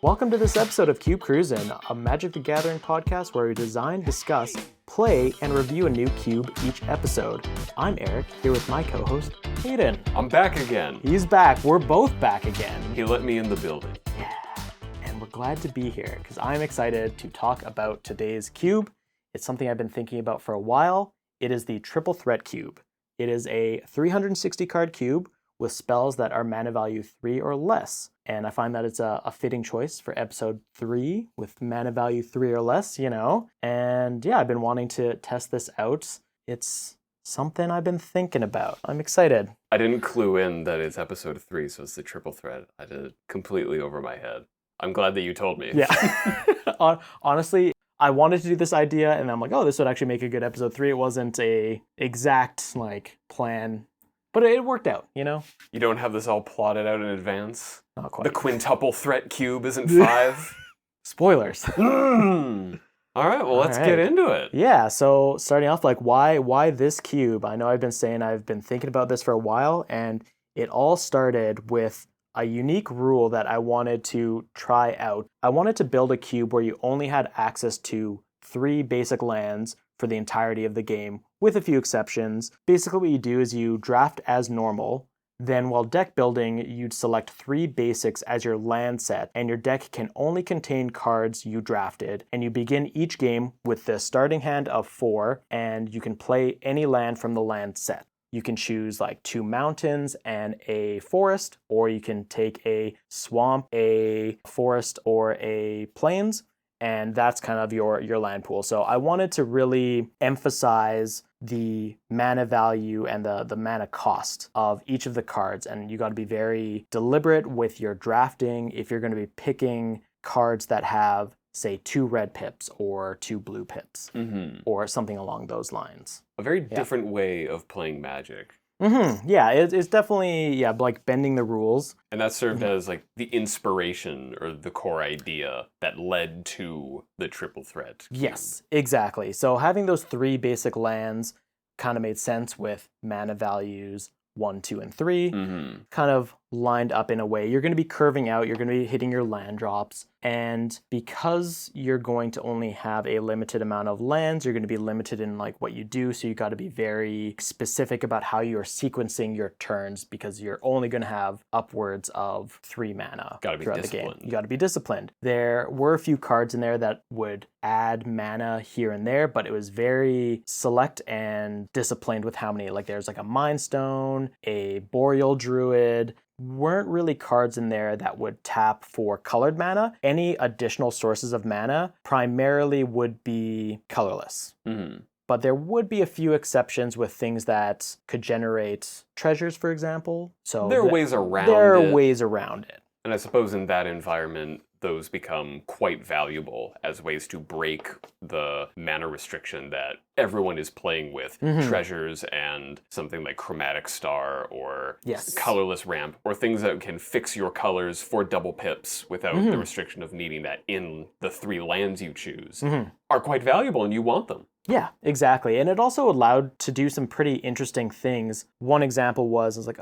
Welcome to this episode of Cube Cruisin', a Magic the Gathering podcast where we design, discuss, play, and review a new cube each episode. I'm Eric, here with my co-host, Hayden. I'm back again. He's back. We're both back again. He let me in the building. Yeah, and we're glad to be here because I'm excited to talk about today's cube. It's something I've been thinking about for a while. It is the Triple Threat Cube. It is a 360 card cube with spells that are mana value 3 or less. And I find that it's a fitting choice for episode 3 with mana value 3 or less, you know. And yeah, I've been wanting to test this out. It's something I've been thinking about. I'm excited. I didn't clue in that it's episode 3, so it's the triple threat. I did it completely over my head. I'm glad that you told me. Yeah. Honestly, I wanted to do this idea, and I'm like, oh, this would actually make a good episode 3. It wasn't a exact plan, but it worked out, you know? You don't have this all plotted out in advance? Not quite. The quintuple threat cube isn't 5? Spoilers. All right, well, let's get into it. Yeah, so starting off, like, why this cube? I know I've been thinking about this for a while, and it all started with a unique rule that I wanted to try out. I wanted to build a cube where you only had access to 3 basic lands for the entirety of the game, with a few exceptions. Basically what you do is you draft as normal, then while deck building, you'd select 3 basics as your land set, and your deck can only contain cards you drafted, and you begin each game with the starting hand of 4, and you can play any land from the land set. You can choose like 2 mountains and a forest, or you can take a swamp, a forest, or a plains, and that's kind of your land pool. So I wanted to really emphasize the mana value and the mana cost of each of the cards, and you got to be very deliberate with your drafting if you're going to be picking cards that have, say, 2 red pips or 2 blue pips, or something along those lines. A very different way of playing Magic. Yeah, it's definitely, like bending the rules. And that served as like the inspiration or the core idea that led to the triple threat cube. Yes, exactly. So having those 3 basic lands kind of made sense with mana values 1, 2, and 3, kind of lined up in a way. You're going to be curving out, you're going to be hitting your land drops, and because you're going to only have a limited amount of lands, you're going to be limited in like what you do, so you got to be very specific about how you're sequencing your turns because you're only going to have upwards of 3 mana throughout the game. You got to be disciplined. There were a few cards in there that would add mana here and there, but it was very select and disciplined with how many. Like there's like a Mind Stone, a Boreal Druid. Weren't really cards in there that would tap for colored mana. Any additional sources of mana primarily would be colorless. But there would be a few exceptions with things that could generate treasures, for example. So there are ways around it. There are ways around it. And I suppose in that environment, those become quite valuable as ways to break the mana restriction that everyone is playing with. Treasures and something like Chromatic Star or Colorless Ramp, or things that can fix your colors for double pips without the restriction of needing that in the 3 lands you choose, are quite valuable and you want them. Yeah, exactly. And it also allowed to do some pretty interesting things. One example was like,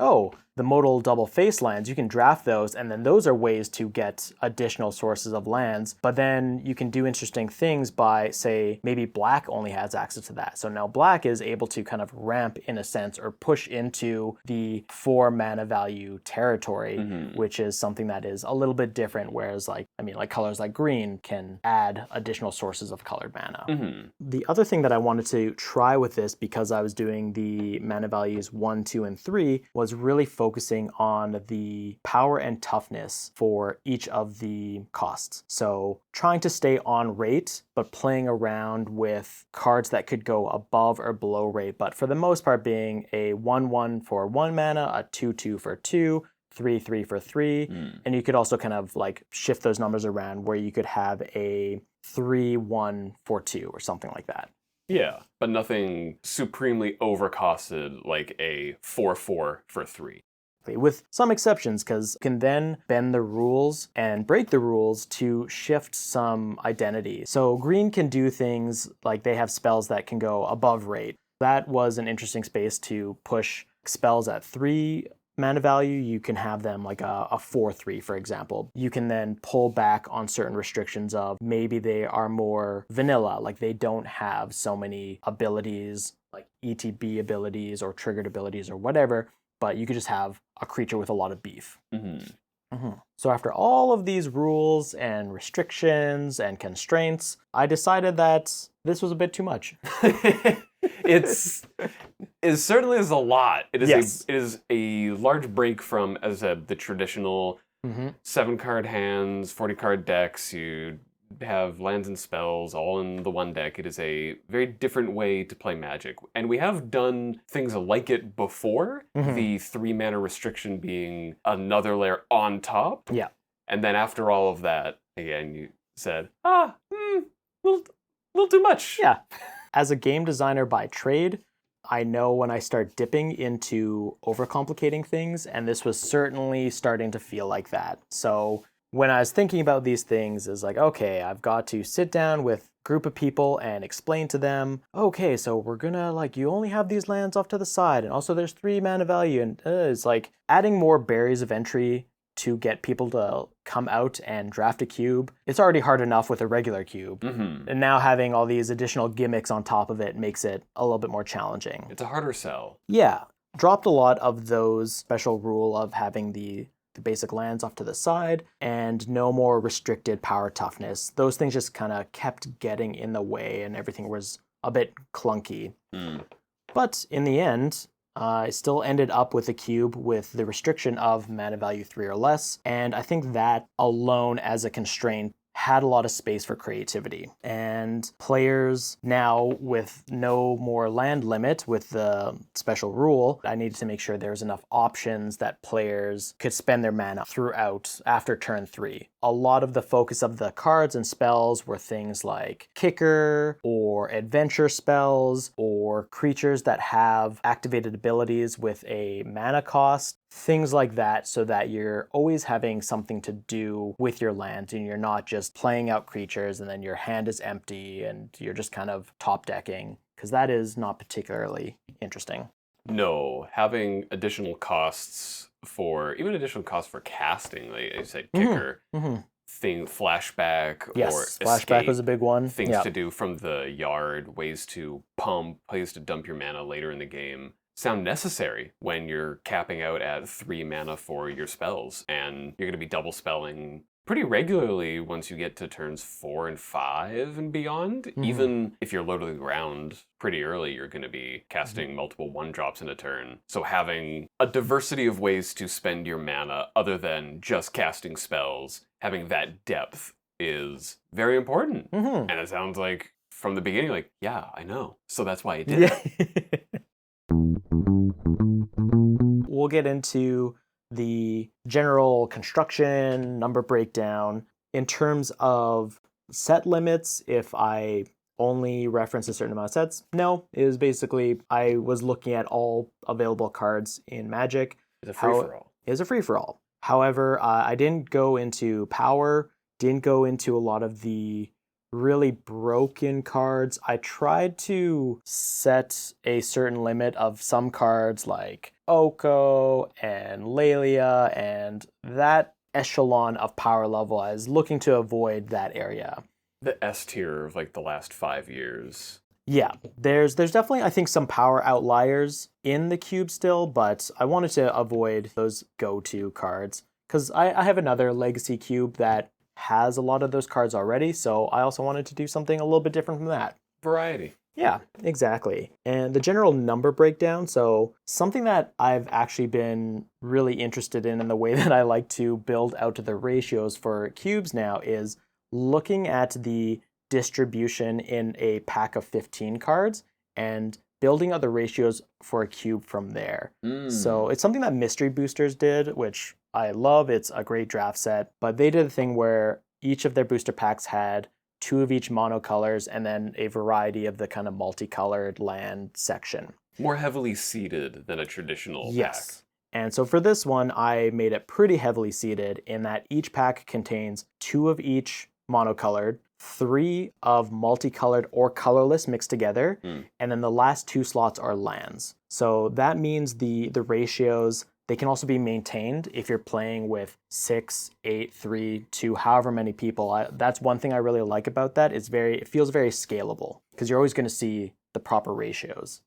the modal double face lands, you can draft those, and then those are ways to get additional sources of lands. But then you can do interesting things by, say, maybe black only has access to that. So now black is able to kind of ramp in a sense or push into the 4 mana value territory, which is something that is a little bit different. Whereas like colors like green can add additional sources of colored mana. The other thing that I wanted to try with this, because I was doing the mana values 1, 2, and 3, was really focusing on the power and toughness for each of the costs. So trying to stay on rate, but playing around with cards that could go above or below rate, but for the most part being a 1/1 for 1 mana, a 2/2 for 2, 3/3 for 3, and you could also kind of like shift those numbers around where you could have a 3/1 for 2 or something like that. Yeah, but nothing supremely overcosted like a 4/4 for 3. With some exceptions, because you can then bend the rules and break the rules to shift some identity. So green can do things like they have spells that can go above rate. That was an interesting space to push spells at 3 mana value, you can have them like a 4/3, for example. You can then pull back on certain restrictions of maybe they are more vanilla, like they don't have so many abilities, like ETB abilities or triggered abilities or whatever, but you could just have a creature with a lot of beef. So after all of these rules and restrictions and constraints, I decided that this was a bit too much. It certainly is a lot. It is a large break from, as I said, the traditional 7-card hands, 40-card decks. You have lands and spells all in the one deck. It is a very different way to play Magic. And we have done things like it before, the 3-mana restriction being another layer on top. Yeah. And then after all of that, again, you said, little too much. Yeah. As a game designer by trade, I know when I start dipping into overcomplicating things, and this was certainly starting to feel like that. So when I was thinking about these things, it's like, okay, I've got to sit down with a group of people and explain to them, okay, so we're gonna, like, you only have these lands off to the side, and also there's 3 mana value, and it's like adding more barriers of entry to get people to come out and draft a cube. It's already hard enough with a regular cube. And now having all these additional gimmicks on top of it makes it a little bit more challenging. It's a harder sell. Yeah. Dropped a lot of those special rule of having the basic lands off to the side and no more restricted power toughness. Those things just kind of kept getting in the way and everything was a bit clunky. But in the end, I still ended up with a cube with the restriction of mana value 3 or less, and I think that alone as a constraint had a lot of space for creativity. And players now, with no more land limit with the special rule, I needed to make sure there was enough options that players could spend their mana throughout after turn 3. A lot of the focus of the cards and spells were things like kicker or adventure spells or creatures that have activated abilities with a mana cost, things like that, so that you're always having something to do with your land and you're not just playing out creatures and then your hand is empty and you're just kind of top decking, because that is not particularly interesting. No, having additional costs for casting, like I said, kicker, thing, flashback, Yes, or flashback escape, was a big one. things to do from the yard, ways to pump, ways to dump your mana later in the game, sound necessary when you're capping out at 3 mana for your spells, and you're going to be double spelling pretty regularly once you get to turns 4 and 5 and beyond. Even if you're low to the ground pretty early, you're going to be casting multiple 1-drops in a turn. So having a diversity of ways to spend your mana other than just casting spells, having that depth is very important. And it sounds like from the beginning, like, yeah, I know. So that's why I did it. We'll get into the general construction, number breakdown. In terms of set limits, if I only reference a certain amount of sets, no. It was basically, I was looking at all available cards in Magic. It's a free-for-all. It was a free-for-all. However, I didn't go into power, didn't go into a lot of the really broken cards. I tried to set a certain limit of some cards like Oko and Lelia, and that echelon of power level. I was looking to avoid that area. The S tier of like the last 5 years. Yeah, there's definitely, I think, some power outliers in the cube still, but I wanted to avoid those go-to cards because I have another legacy cube that has a lot of those cards already, so I also wanted to do something a little bit different from that. Variety. Yeah, exactly. And the general number breakdown, so something that I've actually been really interested in the way that I like to build out the ratios for cubes now is looking at the distribution in a pack of 15 cards and building out the ratios for a cube from there. So it's something that Mystery Boosters did, which I love. It's a great draft set, but they did a thing where each of their booster packs had 2 of each monocolors and then a variety of the kind of multicolored land section. More heavily seeded than a traditional pack. And so for this one, I made it pretty heavily seeded in that each pack contains 2 of each monocolored, 3 of multicolored or colorless mixed together, and then the last 2 slots are lands. So that means the ratios they can also be maintained if you're playing with 6, 8, 3, 2, however many people. That's one thing I really like about that. It feels very scalable because you're always going to see the proper ratios.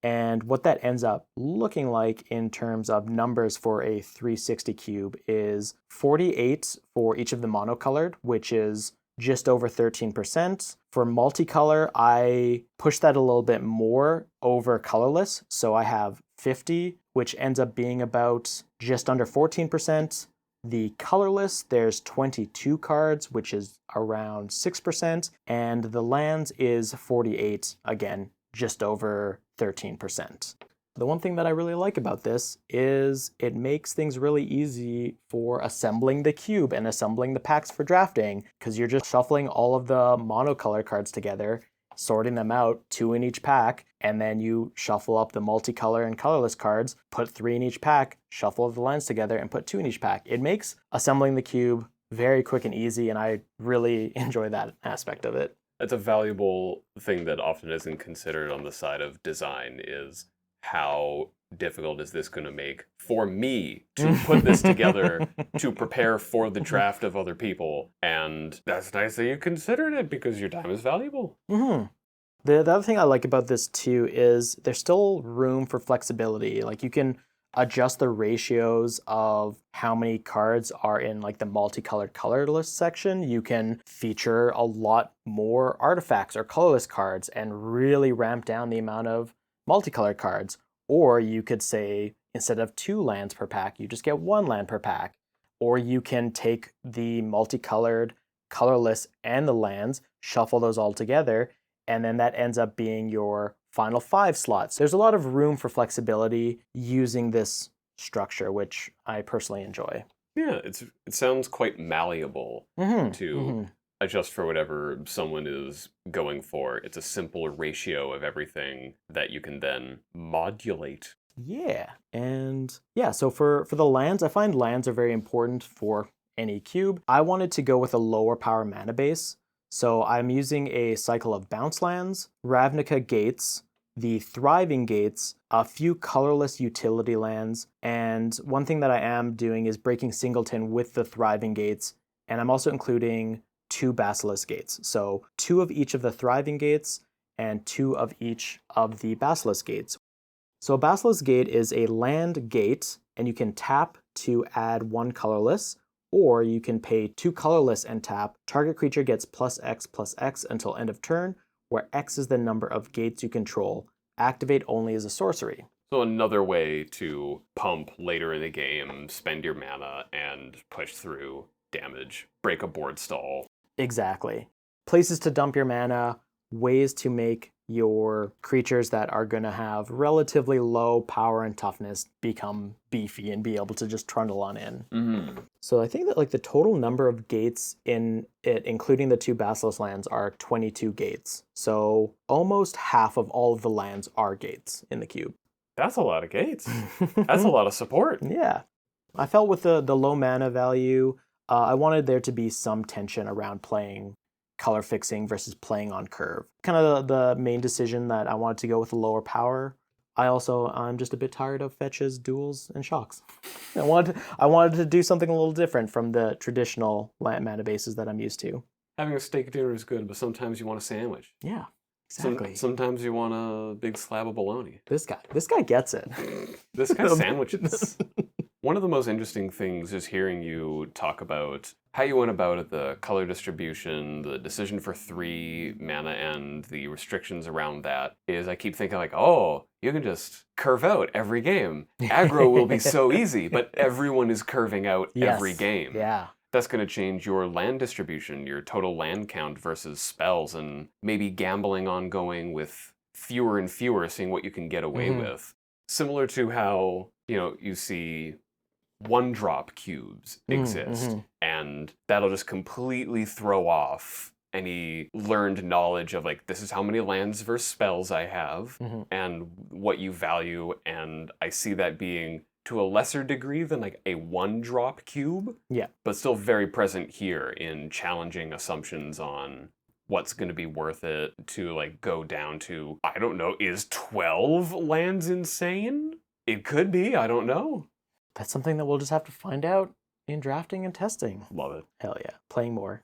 And what that ends up looking like in terms of numbers for a 360 cube is 48 for each of the monocolored, which is just over 13%. For multicolor, I push that a little bit more over colorless. So I have 50, which ends up being about just under 14%. The colorless, there's 22 cards, which is around 6%. And the lands is 48, again, just over 13%. The one thing that I really like about this is it makes things really easy for assembling the cube and assembling the packs for drafting, because you're just shuffling all of the monocolor cards together, sorting them out, 2 in each pack, and then you shuffle up the multicolor and colorless cards, put 3 in each pack, shuffle the lands together, and put 2 in each pack. It makes assembling the cube very quick and easy, and I really enjoy that aspect of it. It's a valuable thing that often isn't considered on the side of design is how difficult is this going to make for me to put this together to prepare for the draft of other people. And that's nice that you considered it because your time is valuable. The other thing I like about this too is there's still room for flexibility. Like you can adjust the ratios of how many cards are in like the multicolored colorless section. You can feature a lot more artifacts or colorless cards and really ramp down the amount of multicolored cards. Or you could say instead of 2 lands per pack, you just get 1 land per pack. Or you can take the multicolored, colorless, and the lands, shuffle those all together, and then that ends up being your final 5 slots. There's a lot of room for flexibility using this structure, which I personally enjoy. Yeah, it sounds quite malleable to adjust for whatever someone is going for. It's a simple ratio of everything that you can then modulate. Yeah, and yeah, so for the lands, I find lands are very important for any cube. I wanted to go with a lower power mana base. So I'm using a cycle of bounce lands, Ravnica gates, the thriving gates, a few colorless utility lands, and one thing that I am doing is breaking singleton with the thriving gates, and I'm also including 2 basilisk gates. So 2 of each of the thriving gates and 2 of each of the basilisk gates. So a basilisk gate is a land gate, and you can tap to add 1 colorless, or you can pay 2 colorless and tap. Target creature gets +X/+X until end of turn, where X is the number of gates you control. Activate only as a sorcery. So another way to pump later in the game, spend your mana, and push through damage. Break a board stall. Exactly. Places to dump your mana, ways to make your creatures that are going to have relatively low power and toughness become beefy and be able to just trundle on in. So I think that like the total number of gates in it, including the 2 basilisk lands, are 22 gates. So almost half of all of the lands are gates in the cube. That's a lot of gates. That's a lot of support. Yeah. I felt with the low mana value, I wanted there to be some tension around playing color fixing versus playing on curve. Kind of the main decision that I wanted to go with a lower power. I'm just a bit tired of fetches, duels, and shocks. I wanted to do something a little different from the traditional mana bases that I'm used to. Having a steak dinner is good, but sometimes you want a sandwich. Yeah, exactly. Sometimes you want a big slab of bologna. This guy gets it. This guy's sandwiches. One of the most interesting things is hearing you talk about how you went about it, the color distribution, the decision for 3 mana, and the restrictions around that. Is I keep thinking like, oh, you can just curve out every game. Aggro will be so easy, but everyone is curving out every game. Yeah. That's going to change your land distribution, your total land count versus spells, and maybe gambling on going with fewer and fewer, seeing what you can get away with. Similar to how, you see 1-drop cubes exist, and that'll just completely throw off any learned knowledge of like, this is how many lands versus spells I have and what you value, and I see that being to a lesser degree than like a 1-drop cube, but still very present here in challenging assumptions on what's going to be worth it to like go down to, I don't know, is 12 lands insane? It could be, I don't know. That's something that we'll just have to find out in drafting and testing. Love it. Hell yeah. Playing more.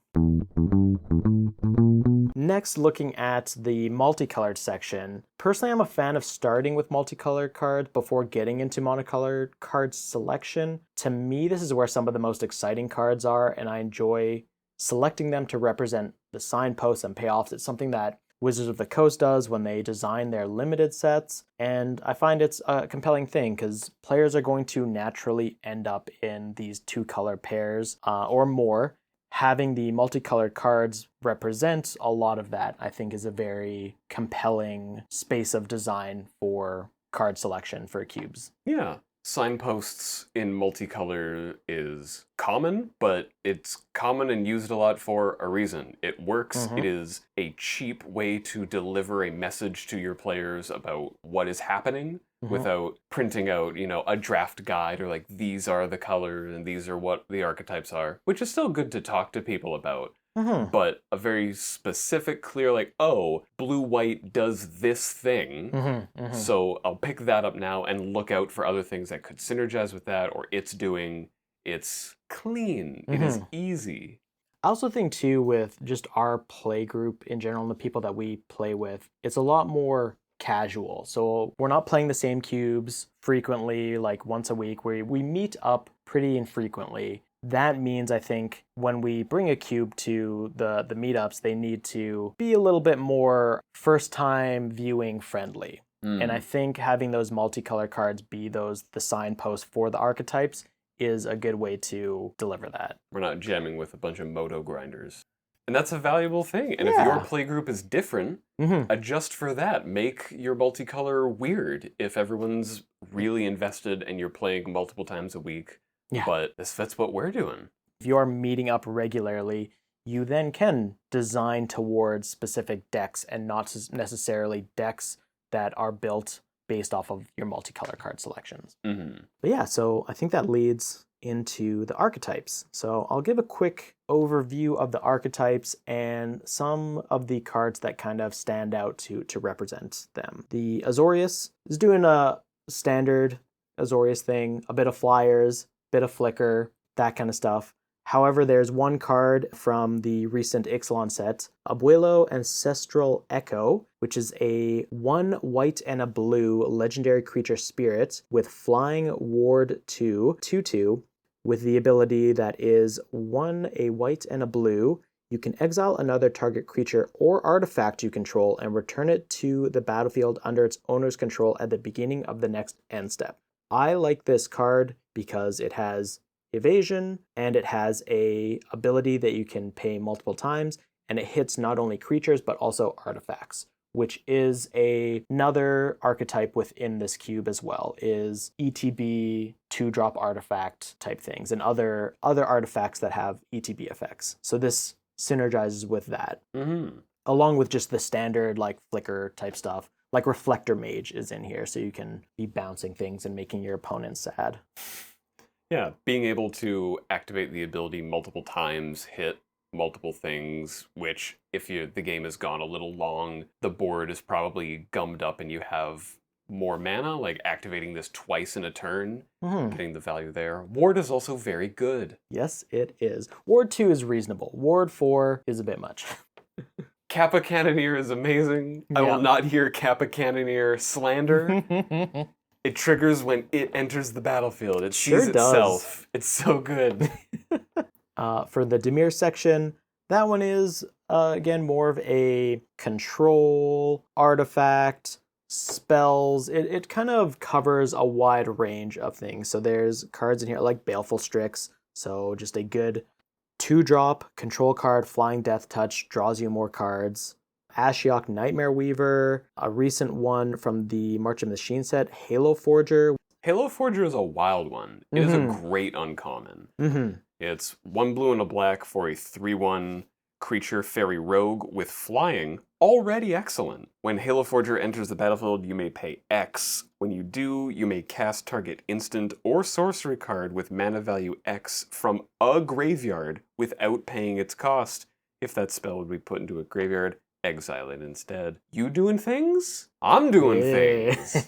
Next, looking at the multicolored section. Personally, I'm a fan of starting with multicolored cards before getting into monocolored card selection. To me, this is where some of the most exciting cards are, and I enjoy selecting them to represent the signposts and payoffs. It's something that Wizards of the Coast does when they design their limited sets, and I find it's a compelling thing because players are going to naturally end up in these two-color pairs or more. Having the multicolored cards represent a lot of that, I think, is a very compelling space of design for card selection for cubes. Yeah. Signposts in multicolor is common, but it's common and used a lot for a reason. It works. It is a cheap way to deliver a message to your players about what is happening without printing out, a draft guide or like these are the colors and these are what the archetypes are, which is still good to talk to people about. But a very specific, clear, like, oh, blue-white does this thing, so I'll pick that up now and look out for other things that could synergize with that or it's doing. It's clean. It is easy. I also think, too, with just our play group in general and the people that we play with, it's a lot more casual. So we're not playing the same cubes frequently, like once a week. We meet up pretty infrequently. That means, I think, when we bring a cube to the meetups, they need to be a little bit more first-time viewing friendly. And I think having those multicolor cards be the signposts for the archetypes is a good way to deliver that. We're not jamming with a bunch of moto grinders. And that's a valuable thing. And if your play group is different, adjust for that. Make your multicolor weird if everyone's really invested and you're playing multiple times a week. Yeah. But this fits what we're doing. If you're meeting up regularly, you then can design towards specific decks and not necessarily decks that are built based off of your multicolor card selections. But yeah, so I think that leads into the archetypes. So I'll give a quick overview of the archetypes and some of the cards that kind of stand out to represent them. The Azorius is doing a standard Azorius thing, a bit of flyers, bit of flicker, that kind of stuff. However, there's one card from the recent Ixalan set, Abuelo Ancestral Echo, which is a 1 white and a blue legendary creature spirit with flying ward 2/2, with the ability that is 1 a white and a blue. You can exile another target creature or artifact you control and return it to the battlefield under its owner's control at the beginning of the next end step. I like this card because it has evasion and it has a ability that you can pay multiple times, and it hits not only creatures but also artifacts, which is another archetype within this cube as well, is ETB 2-drop artifact type things and other artifacts that have ETB effects. So this synergizes with that, along with just the standard like flicker type stuff. Like Reflector Mage is in here, so you can be bouncing things and making your opponent sad. Yeah, being able to activate the ability multiple times, hit multiple things, which if the game has gone a little long, the board is probably gummed up and you have more mana, like activating this twice in a turn, getting the value there. Ward is also very good. Yes, it is. Ward 2 is reasonable. Ward 4 is a bit much. Kappa Cannoneer is amazing. I will not hear Kappa Cannoneer slander. It triggers when it enters the battlefield. It sees itself. It's so good. For the Dimir section, that one is, again, more of a control, artifact, spells. It kind of covers a wide range of things. So there's cards in here like Baleful Strix. So just a good 2-drop control card, Flying Death Touch, draws you more cards. Ashiok Nightmare Weaver, a recent one from the March of Machine set, Halo Forger. Halo Forger is a wild one. It is a great uncommon. It's 1 blue and a black for a 3/1 creature fairy rogue with flying. Already excellent. When Halo Forger enters the battlefield, you may pay X. When you do, you may cast target instant or sorcery card with mana value X from a graveyard without paying its cost. If that spell would be put into a graveyard, exile it instead. You doing things? I'm doing Yeah. things.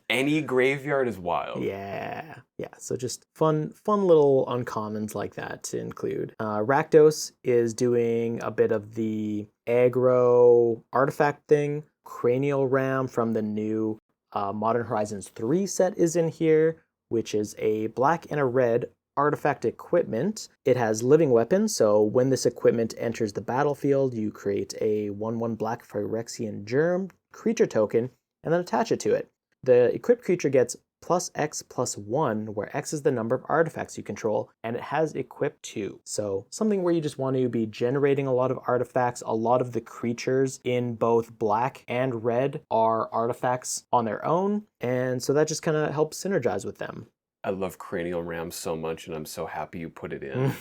Any graveyard is wild. Yeah. So just fun little uncommons like that to include. Rakdos is doing a bit of the aggro artifact thing. Cranial Ram from the new Modern Horizons 3 set is in here, which is a black and a red artifact equipment. It has living weapons, so when this equipment enters the battlefield, you create a 1/1 black Phyrexian Germ creature token and then attach it to it. The equipped creature gets +X+1, where X is the number of artifacts you control, and it has equip 2. So something where you just want to be generating a lot of artifacts. A lot of the creatures in both black and red are artifacts on their own, and so that just kind of helps synergize with them. I love Cranial Ram so much, and I'm so happy you put it in.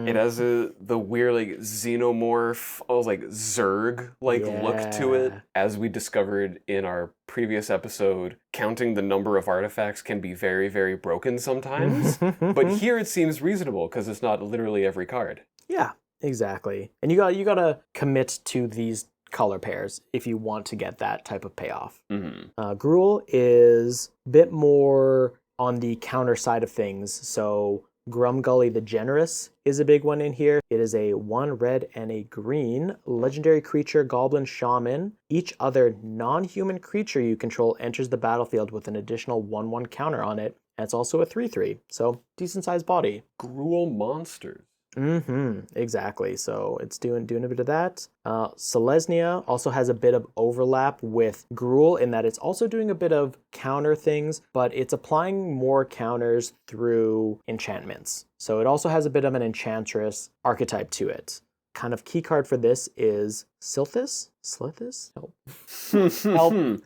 It has the weird like xenomorph, like Zerg look to it. As we discovered in our previous episode, counting the number of artifacts can be very, very broken sometimes. But here it seems reasonable because it's not literally every card. Yeah, exactly. And you gotta commit to these color pairs if you want to get that type of payoff. Gruul is a bit more on the counter side of things. So Grumgully the Generous is a big one in here. It is a 1 red and a green legendary creature, Goblin Shaman. Each other non-human creature you control enters the battlefield with an additional 1/1 counter on it. And it's also a 3/3, so decent sized body. Gruul monsters. Exactly. So it's doing a bit of that. Selesnya also has a bit of overlap with Gruul in that it's also doing a bit of counter things, but it's applying more counters through enchantments. So it also has a bit of an enchantress archetype to it. Kind of key card for this is Silthis? Slithis? Help.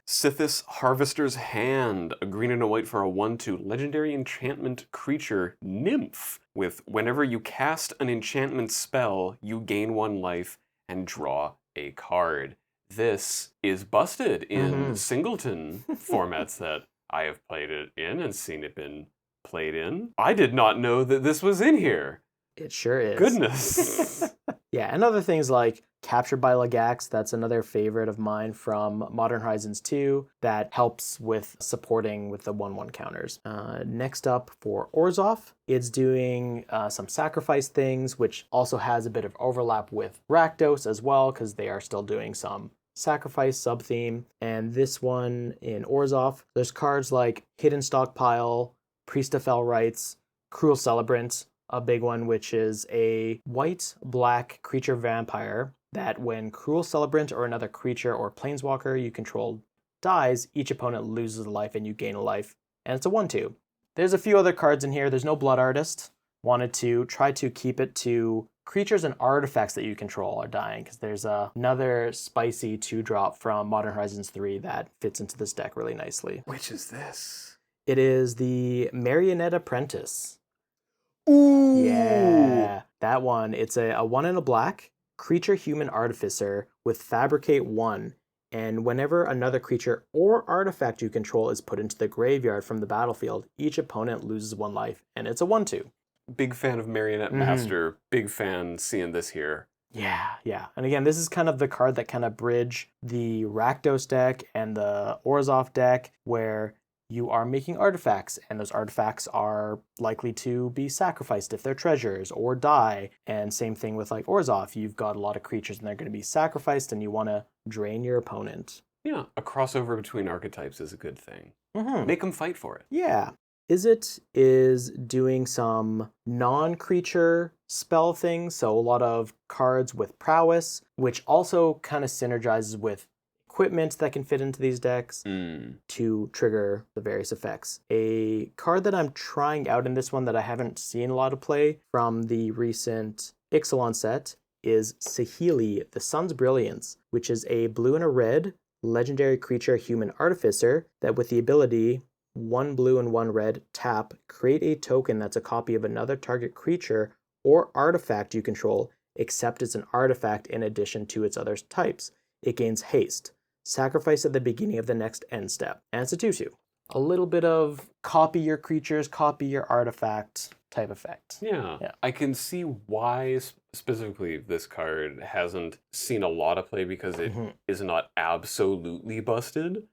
Sithis Harvester's Hand, a green and a white for a 1/2 legendary enchantment creature nymph with whenever you cast an enchantment spell, you gain 1 life and draw a card. This is busted in singleton formats that I have played it in and seen it been played in. I did not know that this was in here. It sure is. Goodness. Yeah, and other things like Captured by Lagax, that's another favorite of mine from Modern Horizons 2 that helps with supporting with the 1/1 counters. Next up for Orzhov, it's doing some sacrifice things, which also has a bit of overlap with Rakdos as well, because they are still doing some sacrifice sub-theme. And this one in Orzhov, there's cards like Hidden Stockpile, Priest of Fell Rites, Cruel Celebrant, a big one, which is a white-black creature vampire that when Cruel Celebrant or another creature or planeswalker you control dies, each opponent loses a life and you gain a life. And it's a 1/2. There's a few other cards in here. There's no Blood Artist. Wanted to try to keep it to creatures and artifacts that you control are dying, because there's another spicy 2-drop from Modern Horizons 3 that fits into this deck really nicely. Which is this? It is the Marionette Apprentice. Ooh! Yeah, that one. It's a 1 and a black creature human artificer with Fabricate 1. And whenever another creature or artifact you control is put into the graveyard from the battlefield, each opponent loses 1 life. And it's a 1/2. Big fan of Marionette Master. Big fan seeing this here. Yeah. And again, this is kind of the card that kind of bridge the Rakdos deck and the Orzhov deck, where you are making artifacts, and those artifacts are likely to be sacrificed if they're treasures or die. And same thing with like Orzhov, you've got a lot of creatures and they're going to be sacrificed and you want to drain your opponent. Yeah, a crossover between archetypes is a good thing. Make them fight for it. Yeah. Izzet is doing some non-creature spell things, so a lot of cards with prowess, which also kind of synergizes with equipment that can fit into these decks to trigger the various effects. A card that I'm trying out in this one that I haven't seen a lot of play from the recent Ixalan set is Saheeli, the Sun's Brilliance, which is a blue and a red legendary creature human artificer that with the ability 1 blue and 1 red, tap, create a token that's a copy of another target creature or artifact you control, except it's an artifact in addition to its other types. It gains haste. Sacrifice at the beginning of the next end step. And it's a 2/2. a little bit of copy your creatures, copy your artifact type effect. Yeah. I can see why specifically this card hasn't seen a lot of play because it is not absolutely busted.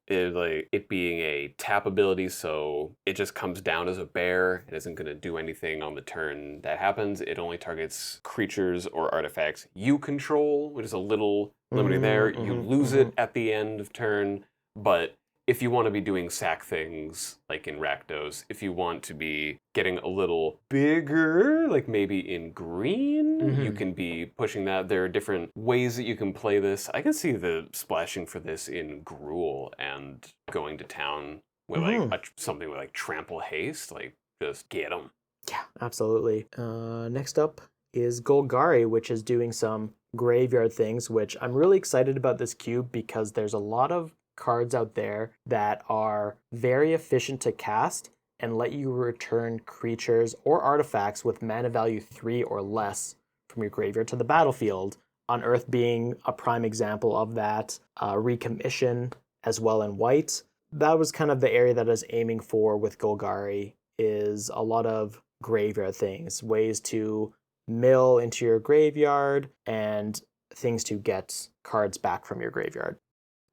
It being a tap ability, so it just comes down as a bear. It isn't going to do anything on the turn that happens. It only targets creatures or artifacts you control, which is a little limiting there. You lose it at the end of turn, but if you want to be doing sack things, like in Rakdos, if you want to be getting a little bigger, like maybe in green, you can be pushing that. There are different ways that you can play this. I can see the splashing for this in Gruul and going to town with like something with like Trample Haste, like just get them. Yeah, absolutely. Next up is Golgari, which is doing some graveyard things, which I'm really excited about this cube because there's a lot of cards out there that are very efficient to cast and let you return creatures or artifacts with mana value 3 or less from your graveyard to the battlefield. Unearth being a prime example of that. Recommission as well in white. That was kind of the area that I was aiming for with Golgari, is a lot of graveyard things, ways to mill into your graveyard and things to get cards back from your graveyard.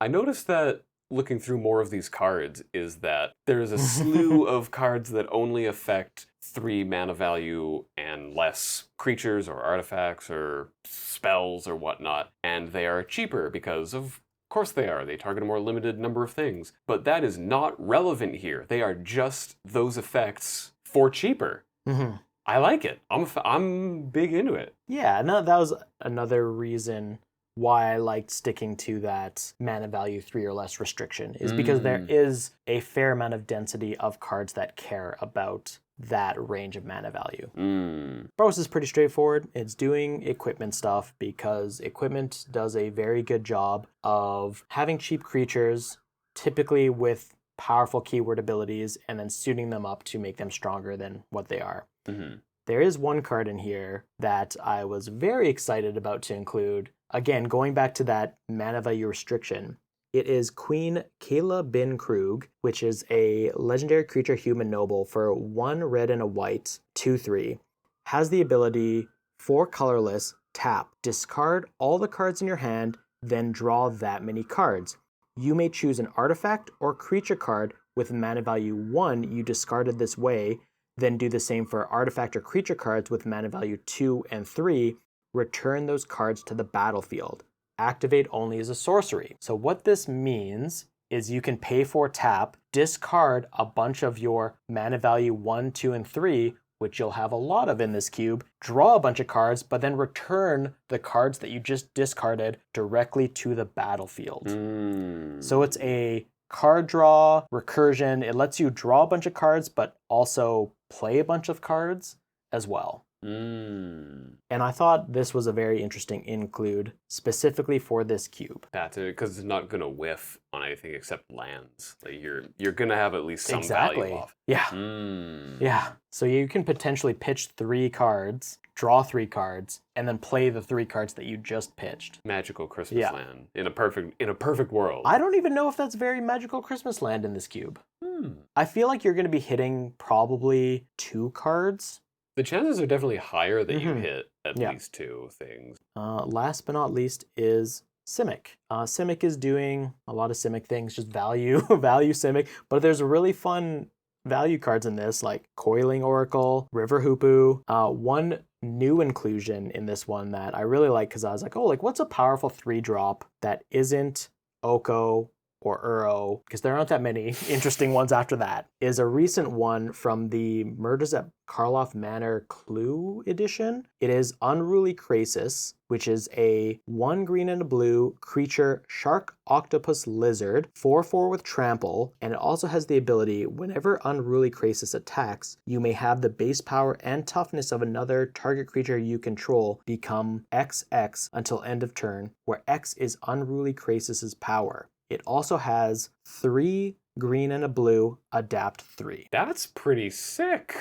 I noticed that looking through more of these cards is that there's a slew of cards that only affect 3 mana value and less creatures or artifacts or spells or whatnot, and they are cheaper because of course they are. They target a more limited number of things, but that is not relevant here. They are just those effects for cheaper. I like it. I'm big into it. Yeah, no, that was another reason why I liked sticking to that mana value 3 or less restriction, is because there is a fair amount of density of cards that care about that range of mana value. Boros is pretty straightforward. It's doing equipment stuff because equipment does a very good job of having cheap creatures, typically with powerful keyword abilities, and then suiting them up to make them stronger than what they are. There is one card in here that I was very excited about to include. Again, going back to that mana value restriction, it is Queen Kayla Bin Krug, which is a legendary creature human noble for 1 red and a white, 2/3. Has the ability, 4 colorless, tap, discard all the cards in your hand, then draw that many cards. You may choose an artifact or creature card with mana value 1 you discarded this way, then do the same for artifact or creature cards with mana value 2 and 3. Return those cards to the battlefield. Activate only as a sorcery. So what this means is you can pay for tap, discard a bunch of your mana value 1, 2, and 3, which you'll have a lot of in this cube, draw a bunch of cards, but then return the cards that you just discarded directly to the battlefield. So it's a card draw, recursion. It lets you draw a bunch of cards, but also play a bunch of cards as well. And I thought this was a very interesting include specifically for this cube. That's it, because it's not going to whiff on anything except lands. Like you're going to have at least some value off. Yeah. Yeah. So you can potentially pitch 3 cards, draw 3 cards, and then play the 3 cards that you just pitched. Magical Christmas land in a perfect world. I don't even know if that's very magical Christmas land in this cube. I feel like you're going to be hitting probably 2 cards. The chances are definitely higher that you hit at least 2 things. Last but not least is Simic. Simic is doing a lot of Simic things, just value Simic, but there's really fun value cards in this, like Coiling Oracle, River Hoopu. One new inclusion in this one that I really like, because I was like, oh, like what's a powerful 3-drop that isn't Oko or Uro, because there aren't that many interesting ones after that, is a recent one from the Murders at Karloff Manor Clue edition. It is Unruly Krasis, which is a 1 green and a blue creature shark octopus lizard, 4/4 with trample, and it also has the ability, whenever Unruly Krasis attacks, you may have the base power and toughness of another target creature you control become XX until end of turn, where X is Unruly Krasis's power. It also has 3 green and a blue, adapt 3. That's pretty sick.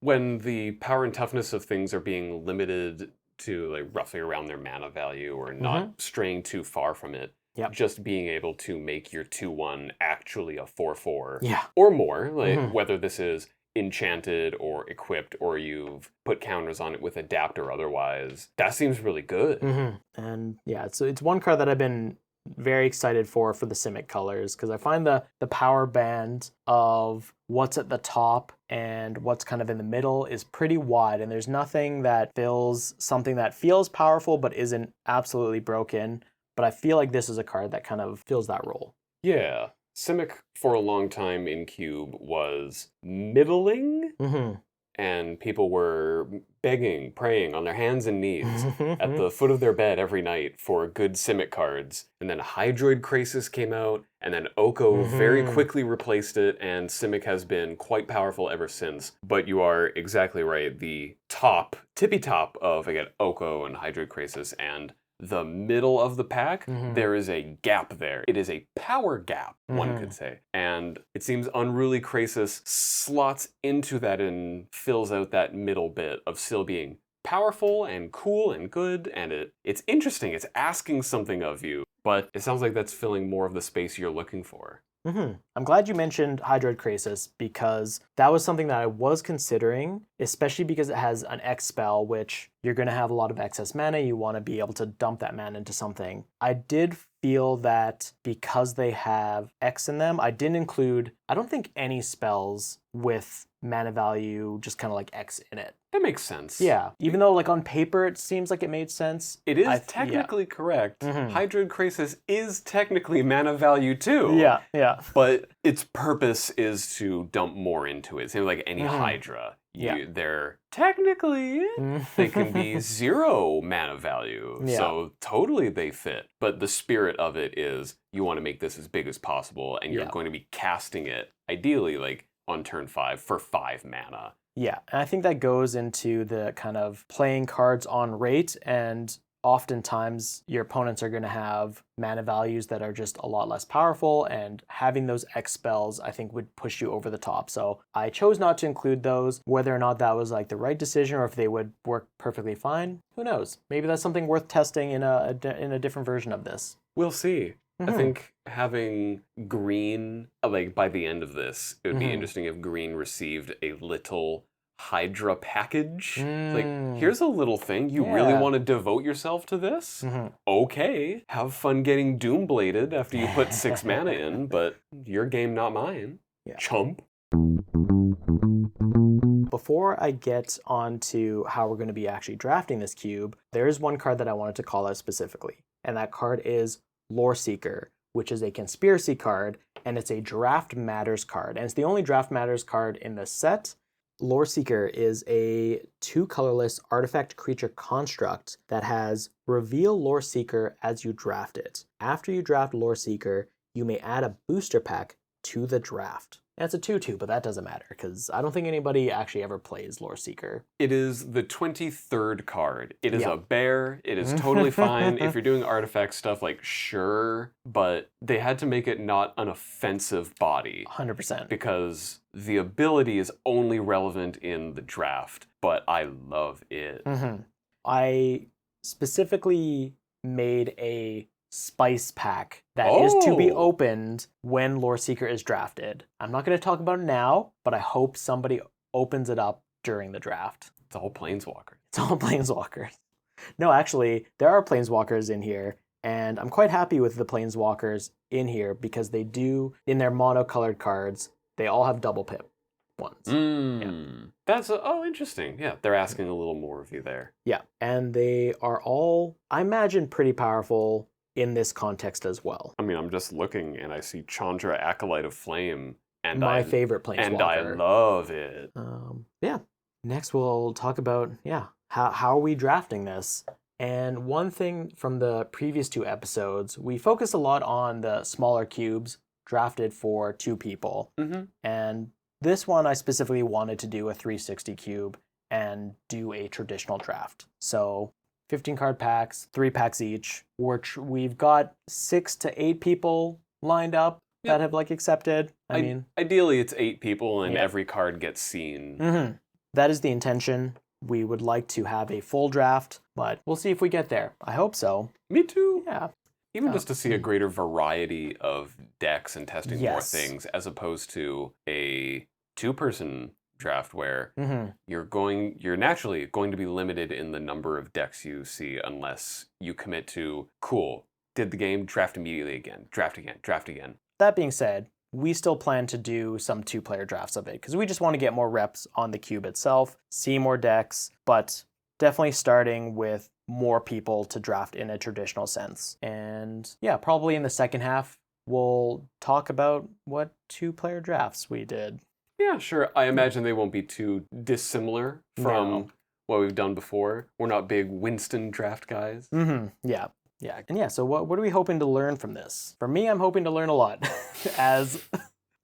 When the power and toughness of things are being limited to like roughly around their mana value or not straying too far from it, Yep. just being able to make your 2/1 actually a 4/4 Yeah. or more, like whether this is enchanted or equipped or you've put counters on it with adapt or otherwise, that seems really good. And yeah, it's one card that I've been very excited for the Simic colors, because I find the power band of what's at the top and what's kind of in the middle is pretty wide, and there's nothing that fills something that feels powerful but isn't absolutely broken. But I feel like this is a card that kind of fills that role. Yeah. Simic for a long time in Cube was middling, and people were begging, praying on their hands and knees at the foot of their bed every night for good Simic cards. And then Hydroid Krasis came out, and then Oko very quickly replaced it, and Simic has been quite powerful ever since. But you are exactly right. The tippy top of, again, Oko and Hydroid Krasis and the middle of the pack, there is a gap there. It is a power gap, one could say. And it seems Unruly Krasis slots into that and fills out that middle bit of still being powerful and cool and good. And it's interesting. It's asking something of you, but it sounds like that's filling more of the space you're looking for. I'm glad you mentioned Hydroid Krasis, because that was something that I was considering, especially because it has an X spell, which you're going to have a lot of excess mana. You want to be able to dump that mana into something. I did feel that because they have X in them, I didn't include, I don't think, any spells with mana value just kind of like X in it. That makes sense. Yeah, even though like on paper it seems like it made sense. It is technically correct. Hydroid Krasis is technically mana value too. Yeah. But its purpose is to dump more into it. Same like any Hydra. They're technically, they can be 0 mana value. So totally they fit. But the spirit of it is you want to make this as big as possible, and you're going to be casting it ideally like on turn 5 for 5 mana. Yeah, and I think that goes into the kind of playing cards on rate, and oftentimes your opponents are going to have mana values that are just a lot less powerful, and having those X spells I think would push you over the top. So I chose not to include those. Whether or not that was like the right decision or if they would work perfectly fine, who knows? Maybe that's something worth testing in a different version of this. We'll see. I think having green, like by the end of this, it would be interesting if green received a little Hydra package. Like, here's a little thing. You really want to devote yourself to this? Okay. Have fun getting Doombladed after you put 6 mana in, but your game, not mine. Chump. Before I get on to how we're going to be actually drafting this cube, there is one card that I wanted to call out specifically, and that card is Lore Seeker, which is a conspiracy card, and it's a Draft Matters card. And it's the only Draft Matters card in this set. Lore Seeker is a 2 colorless artifact creature construct that has reveal Lore Seeker as you draft it. After you draft Lore Seeker, you may add a booster pack to the draft. And it's a 2/2, but that doesn't matter because I don't think anybody actually ever plays Lore Seeker. It is the 23rd card. It is a bear. It is totally fine. If you're doing artifact stuff, like, sure, but they had to make it not an offensive body. 100%. Because the ability is only relevant in the draft, but I love it. I specifically made a spice pack that is to be opened when Lore Seeker is drafted. I'm not going to talk about it now, but I hope somebody opens it up during the draft. It's all Planeswalker. It's all Planeswalkers. No, actually, there are Planeswalkers in here, and I'm quite happy with the Planeswalkers in here because they do, in their monocolored cards, they all have double pip ones. That's interesting. Yeah, they're asking a little more of you there. Yeah, and they are all, I imagine, pretty powerful in this context as well. I mean, I'm just looking and I see Chandra, Acolyte of Flame, and my favorite Planeswalker. And I love it. Next we'll talk about, how are we drafting this? And one thing from the previous 2 episodes, we focused a lot on the smaller cubes drafted for 2 people. And this one I specifically wanted to do a 360 cube and do a traditional draft. So 15 card packs, 3 packs each, which we've got 6 to 8 people lined up that have accepted. I mean, ideally it's 8 people and every card gets seen. That is the intention. We would like to have a full draft, but we'll see if we get there. I hope so. Me too. Yeah. Even just to see a greater variety of decks and testing more Yes. things, as opposed to a 2-person draft where Mm-hmm. you're naturally going to be limited in the number of decks you see unless you commit to, cool, did the game, draft immediately again, draft again, draft again. That being said, we still plan to do some 2-player drafts of it because we just want to get more reps on the cube itself, see more decks, but definitely starting with more people to draft in a traditional sense. And yeah, probably in the second half, we'll talk about what 2-player drafts we did. Yeah, sure. I imagine they won't be too dissimilar from No. what we've done before. We're not big Winston draft guys. Mm-hmm. Yeah. Yeah. And yeah, so what are we hoping to learn from this? For me, I'm hoping to learn a lot. As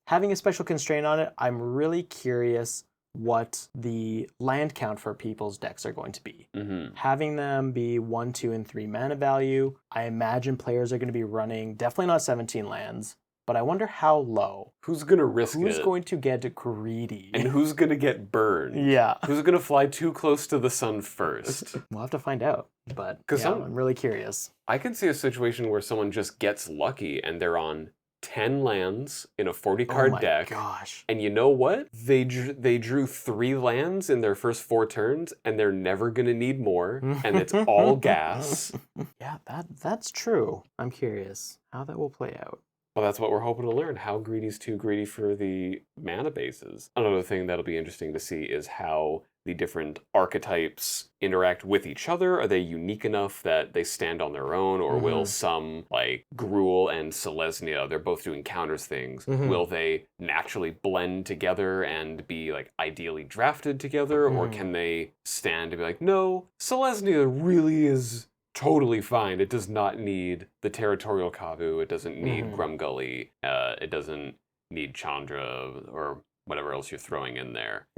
having a special constraint on it, I'm really curious what the land count for people's decks are going to be. Mm-hmm. Having them be 1, 2, and 3 mana value, I imagine players are going to be running definitely not 17 lands, but I wonder how low. Who's going to risk Who's it? going to get greedy? And who's going to get burned? Yeah. Who's going to fly too close to the sun first? We'll have to find out, but 'Cause yeah, I'm really curious. I can see a situation where someone just gets lucky and they're on 10 lands in a 40-card Oh my deck. gosh. And you know what? They drew 3 lands in their first 4 turns, and they're never going to need more, and it's all gas. Yeah, that's true. I'm curious how that will play out. Well, that's what we're hoping to learn. How greedy's too greedy for the mana bases. Another thing that'll be interesting to see is how the different archetypes interact with each other. Are they unique enough that they stand on their own, or will some, like Gruul and Selesnya, they're both doing counters things, will they naturally blend together and be like ideally drafted together, or can they stand and be like, no, Selesnya really is totally fine. It does not need the Territorial Kavu. It doesn't need Grumgully. It doesn't need Chandra or whatever else you're throwing in there.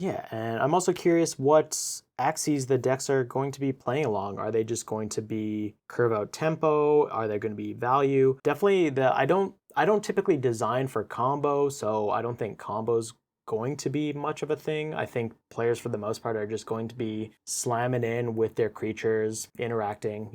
Yeah, and I'm also curious what axes the decks are going to be playing along. Are they just going to be curve out tempo? Are they going to be value? Definitely I don't typically design for combo, so I don't think combo's going to be much of a thing. I think players for the most part are just going to be slamming in with their creatures, interacting,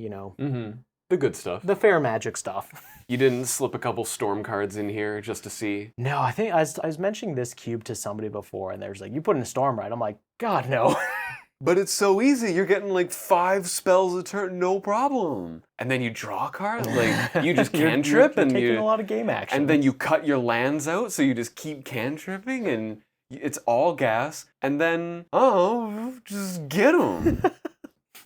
The good stuff. the fair magic stuff. You didn't slip a couple storm cards in here just to see? No, I think I was mentioning this cube to somebody before, and there's like, you put in a storm, right? I'm like, God, no. But it's so easy. You're getting like 5 spells a turn, no problem. And then you draw a card, like you just cantrip, you're and taking a lot of game action. and then you cut your lands out, so you just keep cantripping, and it's all gas. And then just get them.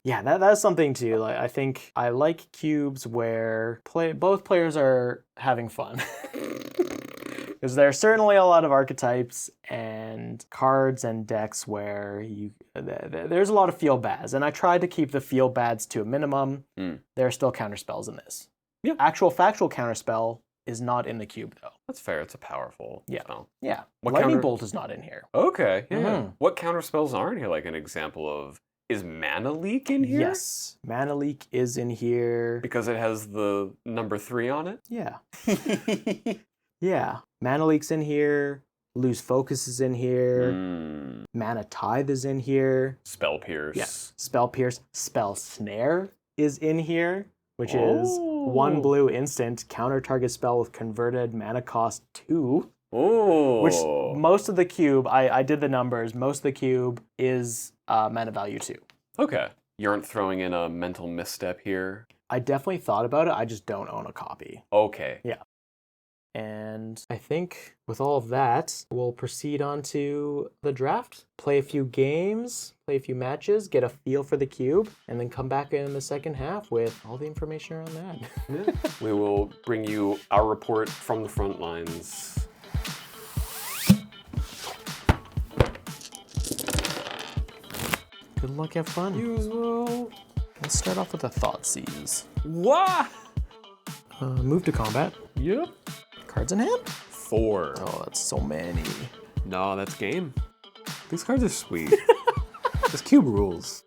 Yeah, that's something too. Like, I think I like cubes where both players are having fun. Because there are certainly a lot of archetypes and cards and decks where there's a lot of feel bads, and I tried to keep the feel bads to a minimum. There are still counterspells in this. Yeah. Actual factual counterspell is not in the cube though. That's fair. It's a powerful spell. Yeah. What Lightning bolt is not in here. Okay. Yeah. What counter spells aren't here? Like an example of, is Mana Leak in here? Yes. Mana Leak is in here. Because it has the number 3 on it? Yeah. Yeah. Mana Leak's in here. Lose Focus is in here. Mana Tithe is in here. Spell Pierce. Yeah. Spell Pierce. Spell Snare is in here, which is 1 blue instant, counter target spell with converted mana cost 2. Oh. Which most of the cube, I did the numbers, most of the cube is mana value 2. Okay. You aren't throwing in a mental misstep here? I definitely thought about it, I just don't own a copy. Okay. Yeah. And I think with all of that, we'll proceed on to the draft, play a few games, play a few matches, get a feel for the cube, and then come back in the second half with all the information around that. Yeah. We will bring you our report from the front lines. Good luck, have fun. You as well. Let's start off with the Thoughtseize. What? Move to combat. Yep. Cards in hand? 4. Oh, that's so many. No, that's game. These cards are sweet. This cube rules.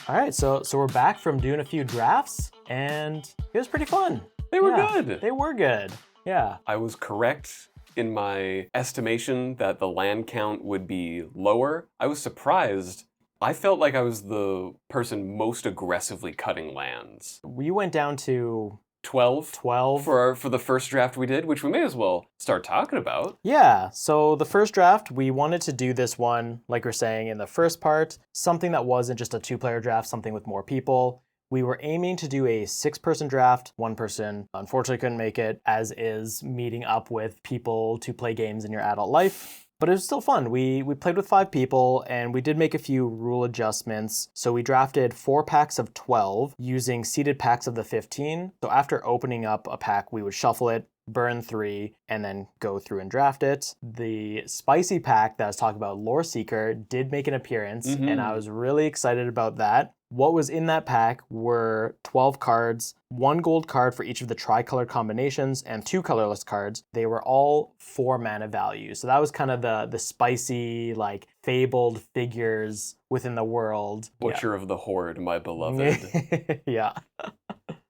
All right, so we're back from doing a few drafts, and it was pretty fun. They were good. They were good. Yeah. I was correct in my estimation that the land count would be lower. I was surprised I felt like I was the person most aggressively cutting lands. We went down to 12 12. for the first draft we did, which we may as well start talking about. Yeah, so the first draft, we wanted to do this one, like we're saying in the first part, something that wasn't just a 2-player draft, something with more people. We were aiming to do a 6-person draft. One person unfortunately couldn't make it, as is meeting up with people to play games in your adult life. But it was still fun. We played with 5 people, and we did make a few rule adjustments. So we drafted 4 packs of 12 using seeded packs of the 15. So after opening up a pack, we would shuffle it, burn 3, and then go through and draft it. The spicy pack that I was talking about, Lore Seeker, did make an appearance, and I was really excited about that. What was in that pack were 12 cards, 1 gold card for each of the tricolor combinations, and 2 colorless cards. They were all 4 mana value. So that was kind of the spicy, like, fabled figures within the world. Butcher of the Horde, my beloved. Yeah.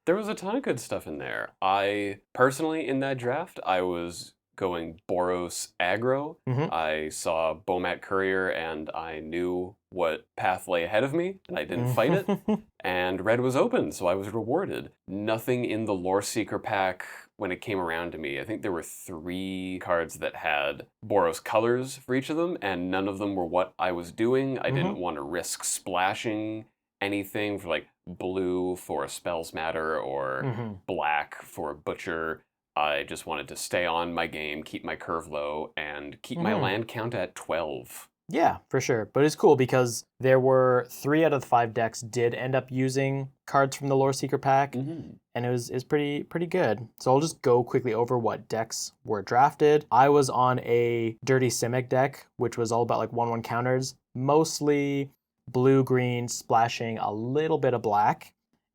There was a ton of good stuff in there. I, personally, in that draft, I was going Boros aggro. I saw Bomat Courier, and I knew what path lay ahead of me, and I didn't fight it. And red was open, so I was rewarded. Nothing in the Lore Seeker pack when it came around to me. I think there were 3 cards that had Boros colors for each of them, and none of them were what I was doing. I didn't want to risk splashing anything for like blue for a Spells Matter or black for a Butcher. I just wanted to stay on my game, keep my curve low, and keep my land count at 12. Yeah, for sure. But it's cool because there were 3 out of the 5 decks did end up using cards from the Lore Seeker pack, and it was pretty good. So I'll just go quickly over what decks were drafted. I was on a Dirty Simic deck, which was all about like 1/1 counters, mostly blue-green, splashing a little bit of black.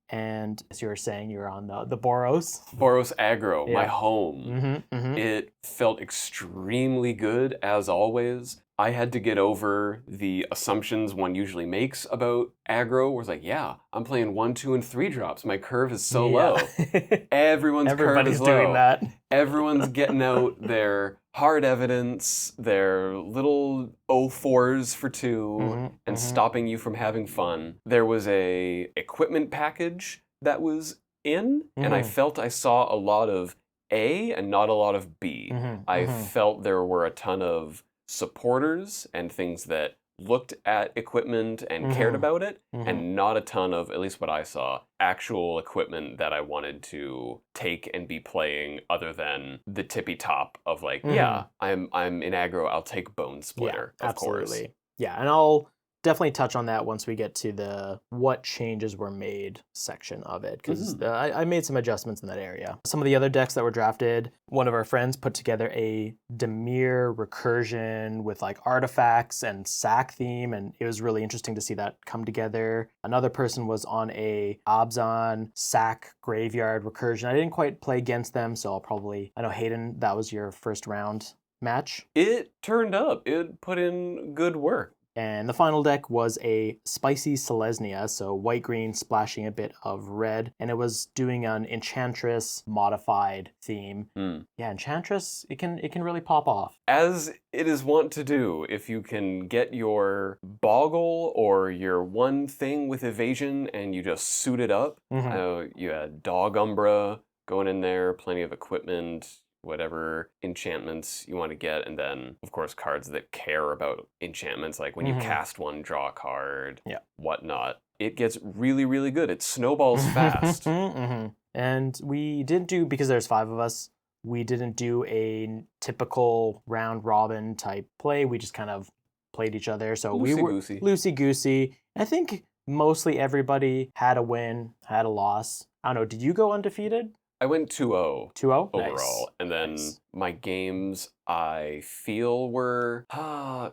And as you were saying, you were on the Boros. Boros aggro, my home. It felt extremely good, as always. I had to get over the assumptions one usually makes about aggro, where it's like, yeah, I'm playing 1, 2, and 3 drops. My curve is so low. Everybody's curve is low. Doing that. Everyone's getting out their hard evidence, their little 04s for 2, and stopping you from having fun. There was a equipment package that was in, and I felt I saw a lot of A and not a lot of B. I felt there were a ton of supporters and things that looked at equipment and cared about it, and not a ton of, at least what I saw, actual equipment that I wanted to take and be playing other than the tippy top of like, yeah, I'm in aggro, I'll take Bone Splitter, yeah, of course. Absolutely. Yeah, and I'll definitely touch on that once we get to the what changes were made section of it, because I made some adjustments in that area. Some of the other decks that were drafted, one of our friends put together a Dimir recursion with like artifacts and sack theme, and it was really interesting to see that come together. Another person was on a Abzan sack graveyard recursion. I didn't quite play against them, so I know Hayden, that was your first round match. It turned up. It put in good work. And the final deck was a Spicy Selesnya, so white-green splashing a bit of red, and it was doing an Enchantress modified theme. Yeah, Enchantress, it can really pop off. As it is wont to do, if you can get your Boggle or your one thing with evasion and you just suit it up. You had Dog Umbra going in there, plenty of equipment, whatever enchantments you want to get, and then of course cards that care about enchantments, like when you cast one, draw a card, whatnot. It gets really, really good. It snowballs fast. And we didn't do, because there's 5 of us, we didn't do a typical round robin type play. We just kind of played each other. So we were loosey-goosey. I think mostly everybody had a win, had a loss. I don't know, did you go undefeated? I went 2-0. 2-0? Overall. Nice. And then my games, I feel, were...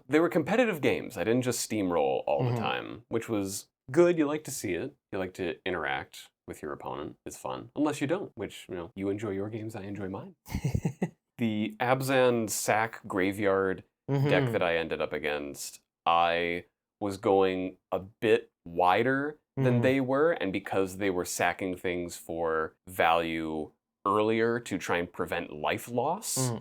they were competitive games. I didn't just steamroll all the time, which was good. You like to see it. You like to interact with your opponent. It's fun. Unless you don't, which, you enjoy your games, I enjoy mine. The Abzan Sack Graveyard deck that I ended up against, I was going a bit wider than they were, and because they were sacking things for value earlier to try and prevent life loss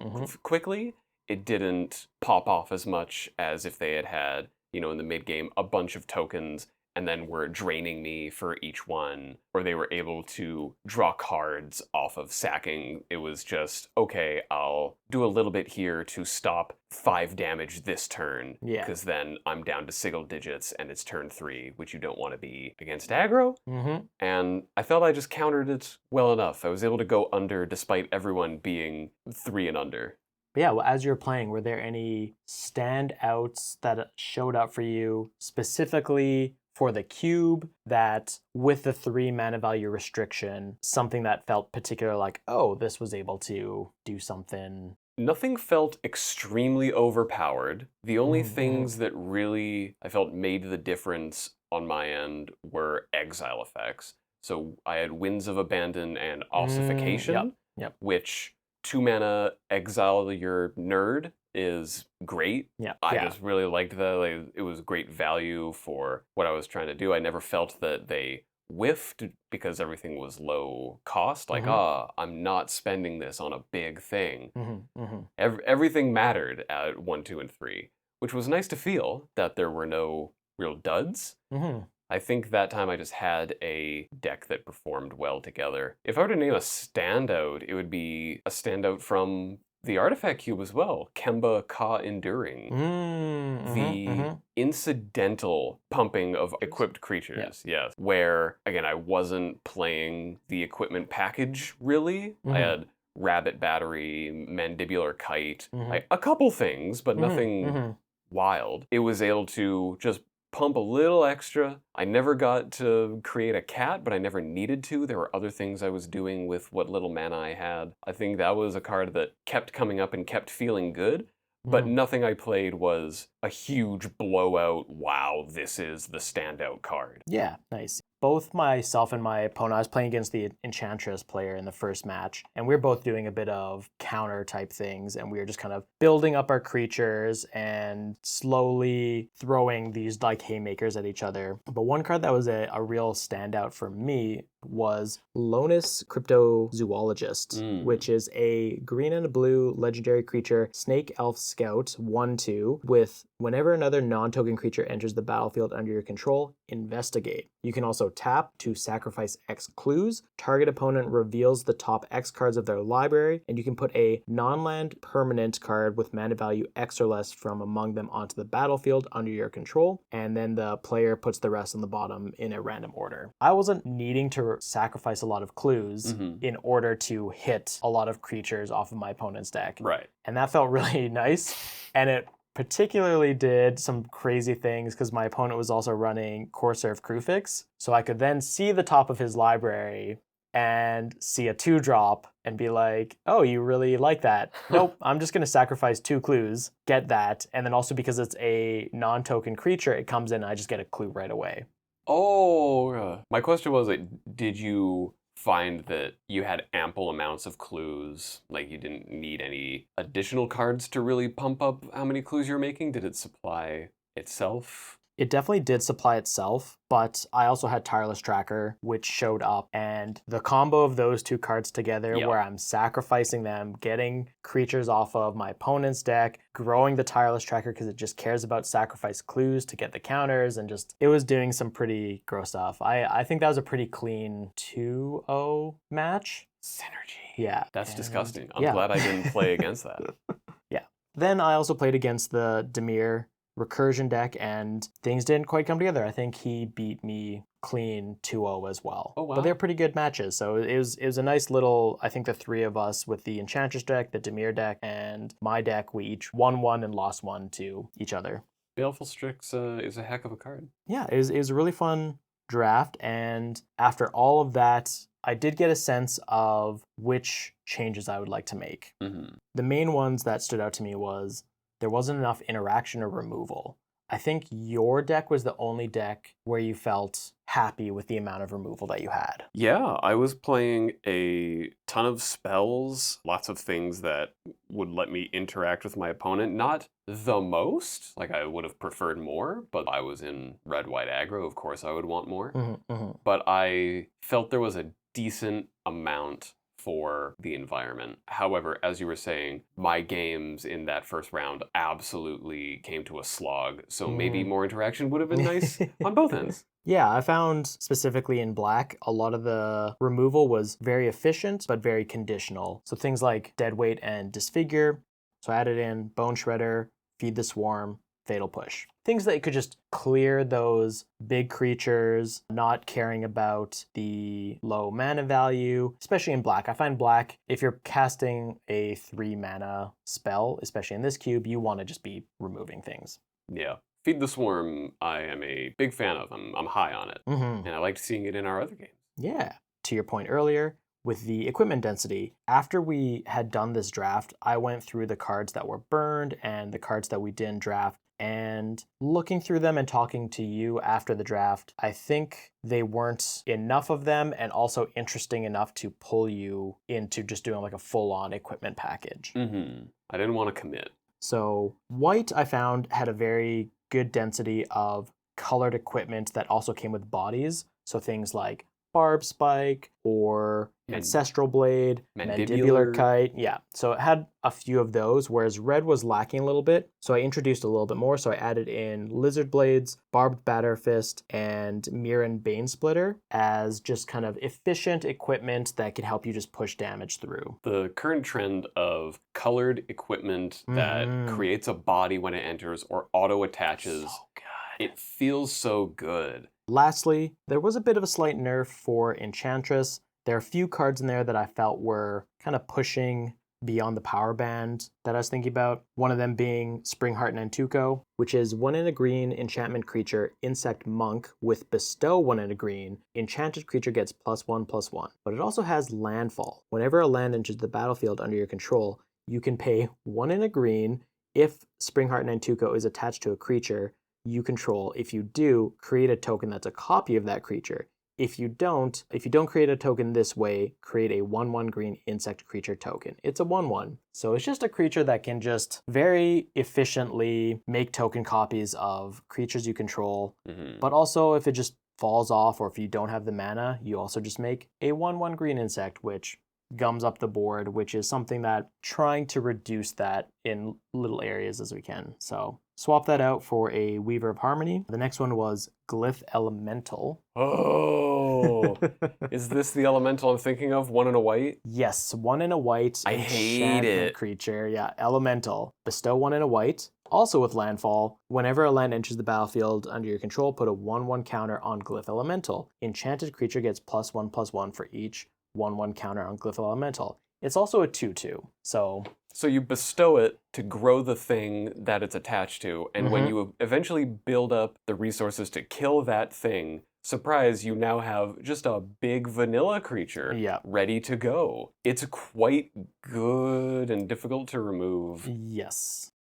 quickly, it didn't pop off as much as if they had in the mid game, a bunch of tokens and then were draining me for each one, or they were able to draw cards off of sacking. It was just, okay, I'll do a little bit here to stop 5 damage this turn, because then I'm down to single digits and it's turn 3, which you don't want to be against aggro. And I felt I just countered it well enough. I was able to go under despite everyone being 3 and under. But yeah, well, as you're playing, were there any standouts that showed up for you specifically for the cube that with the 3 mana value restriction, something that felt particular like, oh, this was able to do something? Nothing felt extremely overpowered. The only things that really I felt made the difference on my end were exile effects. So I had Winds of Abandon and Ossification, which 2 mana exile your nerd is great. I just really liked that. Like, it was great value for what I was trying to do. I never felt that they whiffed because everything was low cost. Like, I'm not spending this on a big thing. Everything mattered at 1, 2, and 3, which was nice to feel that there were no real duds. I think that time I just had a deck that performed well together. If I were to name a standout, it would be a standout from the Artifact Cube as well, Kemba Ka Enduring. The incidental pumping of equipped creatures, where, again, I wasn't playing the equipment package, really. I had Rabbit Battery, Mandibular Kite, a couple things, but nothing wild. It was able to just pump a little extra. I never got to create a cat, but I never needed to. There were other things I was doing with what little mana I had. I think that was a card that kept coming up and kept feeling good, but nothing I played was a huge blowout, wow, this is the standout card. Yeah, nice. Both myself and my opponent, I was playing against the Enchantress player in the first match, and we were both doing a bit of counter type things, and we were just kind of building up our creatures and slowly throwing these like haymakers at each other. But one card that was a real standout for me was Lonus Cryptozoologist, which is a green and a blue legendary creature, Snake Elf Scout, 1/2, with whenever another non-token creature enters the battlefield under your control, investigate. You can also tap to sacrifice X clues. Target opponent reveals the top X cards of their library, and you can put a non-land permanent card with mana value X or less from among them onto the battlefield under your control, and then the player puts the rest on the bottom in a random order. I wasn't needing to sacrifice a lot of clues in order to hit a lot of creatures off of my opponent's deck. Right. And that felt really nice, and it particularly did some crazy things because my opponent was also running Corsair of Krufix, so I could then see the top of his library and see a 2-drop and be like, oh, you really like that? Nope, I'm just going to sacrifice 2 clues, get that, and then also because it's a non-token creature, it comes in and I just get a clue right away. Oh, my question was, did you find that you had ample amounts of clues, like you didn't need any additional cards to really pump up how many clues you're making? Did it supply itself? It definitely did supply itself, but I also had Tireless Tracker, which showed up, and the combo of those 2 cards together, where I'm sacrificing them, getting creatures off of my opponent's deck, growing the Tireless Tracker because it just cares about sacrifice clues to get the counters, and just, it was doing some pretty gross stuff. I think that was a pretty clean 2-0 match. Synergy. Yeah. That's disgusting. I'm glad I didn't play against that. Yeah. Then I also played against the Dimir recursion deck, and things didn't quite come together. I think he beat me clean 2-0 as well. Oh, wow. But they're pretty good matches. So it was a nice little, I think the 3 of us with the Enchantress deck, the Dimir deck, and my deck, we each won 1 and lost 1 to each other. Baleful Strix is a heck of a card. Yeah, it was a really fun draft, and after all of that, I did get a sense of which changes I would like to make. The main ones that stood out to me was there wasn't enough interaction or removal. I think your deck was the only deck where you felt happy with the amount of removal that you had. Yeah, I was playing a ton of spells, lots of things that would let me interact with my opponent. Not the most, like I would have preferred more, but I was in red-white aggro, of course I would want more. But I felt there was a decent amount for the environment. However, as you were saying, my games in that first round absolutely came to a slog, so maybe more interaction would have been nice on both ends. Yeah, I found specifically in black, a lot of the removal was very efficient, but very conditional. So things like Deadweight and Disfigure. So I added in Bone Shredder, Feed the Swarm, Fatal Push. Things that could just clear those big creatures, not caring about the low mana value, especially in black. I find black, if you're casting a 3 mana spell, especially in this cube, you want to just be removing things. Yeah. Feed the Swarm, I am a big fan of. I'm high on it. And I liked seeing it in our other games. Yeah. To your point earlier, with the equipment density, after we had done this draft, I went through the cards that were burned and the cards that we didn't draft. And looking through them and talking to you after the draft, I think they weren't enough of them and also interesting enough to pull you into just doing like a full-on equipment package. I didn't want to commit. So white, I found, had a very good density of colored equipment that also came with bodies. So things like Barb Spike or Ancestral Blade, Mandibular Kite. Yeah, so it had a few of those, whereas red was lacking a little bit. So I introduced a little bit more. So I added in Lizard Blades, Barbed Batter Fist, and Mirren Bane Splitter as just kind of efficient equipment that could help you just push damage through. The current trend of colored equipment that creates a body when it enters or auto attaches. So good. It feels so good. Lastly, there was a bit of a slight nerf for Enchantress. There are a few cards in there that I felt were kind of pushing beyond the power band that I was thinking about. One of them being Springheart Nantuko, which is 1 in a green enchantment creature, insect monk with bestow 1 in a green. Enchanted creature gets +1/+1. But it also has landfall. Whenever a land enters the battlefield under your control, you can pay 1 in a green if Springheart Nantuko is attached to a creature you control. If you do, create a token that's a copy of that creature. If you don't create a token this way, create a 1/1 green insect creature token. It's a 1/1. So it's just a creature that can just very efficiently make token copies of creatures you control. But also if it just falls off or if you don't have the mana, you also just make a 1/1 green insect, which gums up the board, which is something that trying to reduce that in little areas as we can. So swap that out for a Weaver of Harmony. The next one was Glyph Elemental. Oh, is this the elemental I'm thinking of? 1 in a white? Yes, 1 in a white. I hate it. Creature, yeah, Elemental. Bestow 1 in a white. Also with landfall, whenever a land enters the battlefield under your control, put a 1/1 counter on Glyph Elemental. Enchanted creature gets +1/+1 for each 1/1 counter on Glyph Elemental. It's also a 2/2, so you bestow it to grow the thing that it's attached to, and when you eventually build up the resources to kill that thing, surprise, you now have just a big vanilla creature ready to go. It's quite good and difficult to remove. Yes.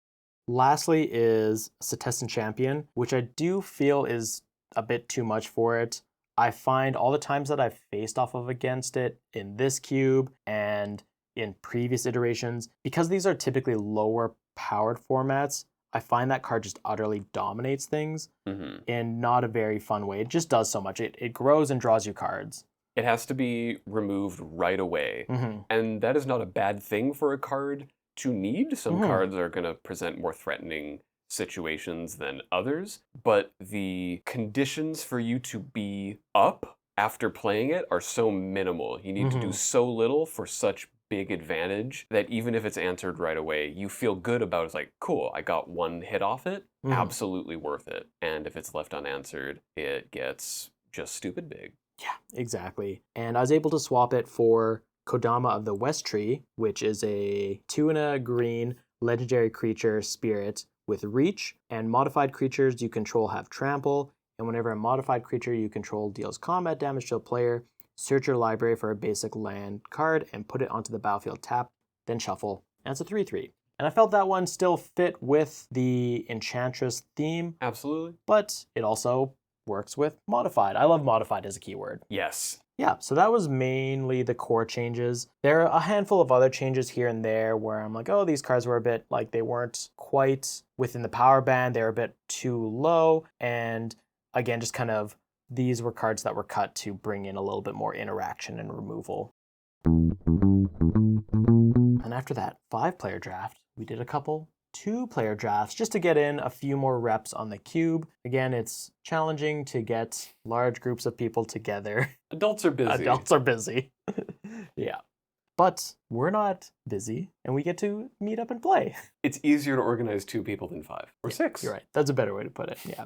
Lastly is Setessan Champion, which I do feel is a bit too much for it. I find all the times that I've faced off of against it in this cube and in previous iterations, because these are typically lower powered formats, I find that card just utterly dominates things in not a very fun way. It just does so much. It grows and draws you cards. It has to be removed right away. And that is not a bad thing for a card to need. Some cards are going to present more threatening situations than others, but the conditions for you to be up after playing it are so minimal. You need to do so little for such big advantage that even if it's answered right away, you feel good about it. It's like, cool, I got 1 hit off it, absolutely worth it. And if it's left unanswered, it gets just stupid big. Yeah, exactly. And I was able to swap it for Kodama of the West Tree, which is a 2 in a green legendary creature spirit with reach, and modified creatures you control have trample, and whenever a modified creature you control deals combat damage to a player, search your library for a basic land card and put it onto the battlefield tapped, then shuffle, and it's a 3/3. And I felt that one still fit with the Enchantress theme. Absolutely. But it also works with modified. I love modified as a keyword. Yes. Yeah, so that was mainly the core changes. There are a handful of other changes here and there where I'm like, oh, these cards were a bit like they weren't quite within the power band. They were a bit too low. And again, just kind of these were cards that were cut to bring in a little bit more interaction and removal. And after that 5-player draft, we did a couple 2-player drafts just to get in a few more reps on the cube. Again, it's challenging to get large groups of people together. Adults are busy. Adults are busy. Yeah. But we're not busy, and we get to meet up and play. It's easier to organize 2 people than 5 or 6. You're right. That's a better way to put it. Yeah.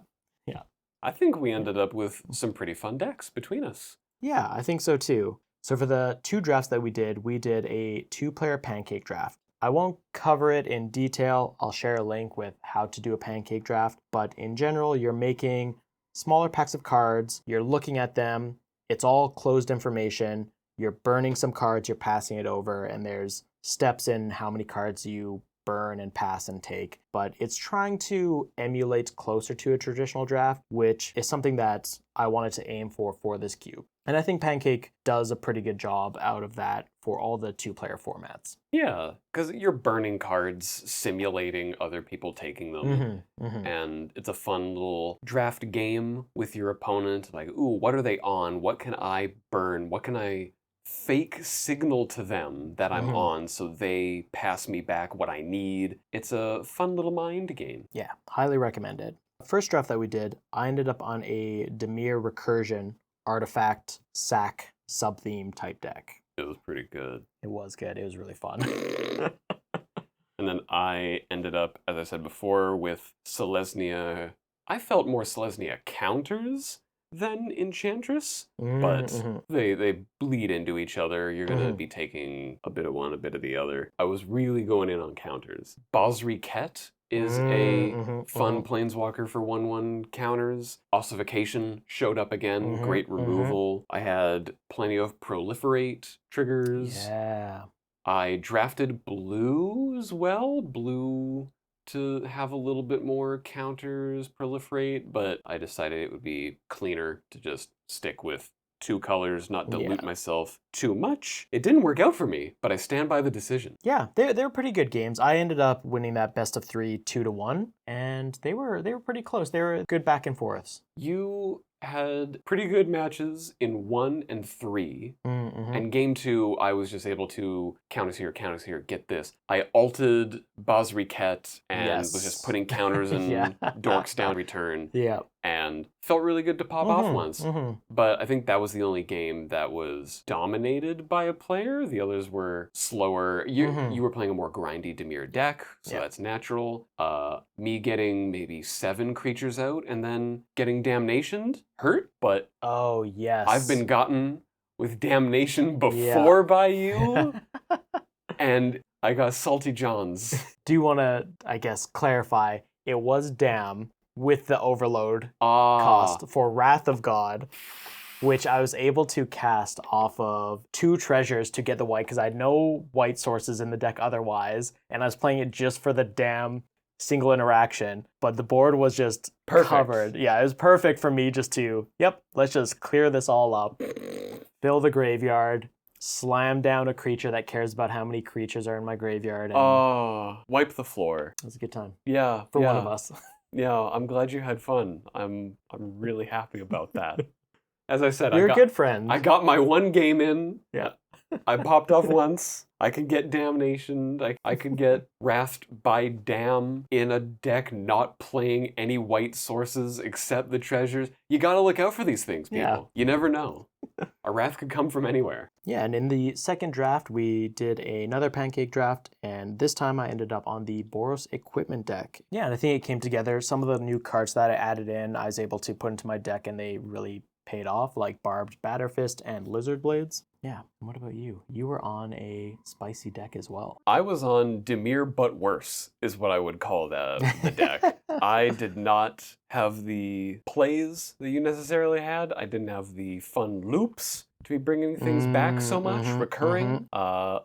I think we ended up with some pretty fun decks between us. Yeah, I think so too. So for the 2 drafts that we did a 2-player pancake draft. I won't cover it in detail. I'll share a link with how to do a pancake draft. But in general, you're making smaller packs of cards. You're looking at them. It's all closed information. You're burning some cards. You're passing it over. And there's steps in how many cards you burn and pass and take. But it's trying to emulate closer to a traditional draft, which is something that I wanted to aim for this cube. And I think Pancake does a pretty good job out of that for all the 2-player formats. Yeah, because you're burning cards, simulating other people taking them. And it's a fun little draft game with your opponent. Like, ooh, what are they on? What can I burn? What can I fake signal to them that I'm on so they pass me back what I need? It's a fun little mind game. Yeah, highly recommended. First draft that we did, I ended up on a Dimir Recursion artifact sack sub-theme type deck. It was pretty good. It was good. It was really fun. And then I ended up, as I said before, with Selesnya. I felt more Selesnya counters than Enchantress, but they bleed into each other. You're going to be taking a bit of one, a bit of the other. I was really going in on counters. Basri Ket is a fun planeswalker for 1/1 counters. Ossification showed up again. Great removal. I had plenty of proliferate triggers. Yeah. I drafted blue as well. Blue to have a little bit more counters proliferate, but I decided it would be cleaner to just stick with 2 colors, not dilute myself too much. It didn't work out for me, but I stand by the decision. Yeah, they were pretty good games. I ended up winning that best of 3 2-1, and they were pretty close. They were good back and forths. You had pretty good matches in 1 and 3. And game 2, I was just able to counters here, get this. I ulted Basri Ket and was just putting counters and dorks down return. Yeah. And felt really good to pop off once. But I think that was the only game that was dominated by a player. The others were slower. You were playing a more grindy Dimir deck, so that's natural. Me getting maybe 7 creatures out and then getting damnationed hurt, but oh yes, I've been gotten with damnation before by you, and I got Salty Johns. Do you want to, I guess, clarify? It was Dam with the overload cost for Wrath of God, which I was able to cast off of 2 treasures to get the white, because I had no white sources in the deck otherwise, and I was playing it just for the Dam single interaction, but the board was just covered. Yeah, it was perfect for me just to, let's just clear this all up, fill the graveyard, slam down a creature that cares about how many creatures are in my graveyard. And wipe the floor. it was a good time. Yeah. For one of us. Yeah, I'm glad you had fun. I'm really happy about that. As I said, You're a good friend. I got my 1 game in. Yeah. I popped off once. I could get damnation. I could get wrathed by Dam in a deck not playing any white sources except the treasures. You gotta look out for these things, people. Yeah. You never know. A wrath could come from anywhere. Yeah, and in the second draft, we did another pancake draft, and this time I ended up on the Boros equipment deck. Yeah, and I think it came together. Some of the new cards that I added in, I was able to put into my deck, and they really paid off, like Barbed Batterfist and Lizard Blades. Yeah, and what about you? You were on a spicy deck as well. I was on Dimir but worse, is what I would call the deck. I did not have the plays that you necessarily had. I didn't have the fun loops to be bringing things back so much, recurring.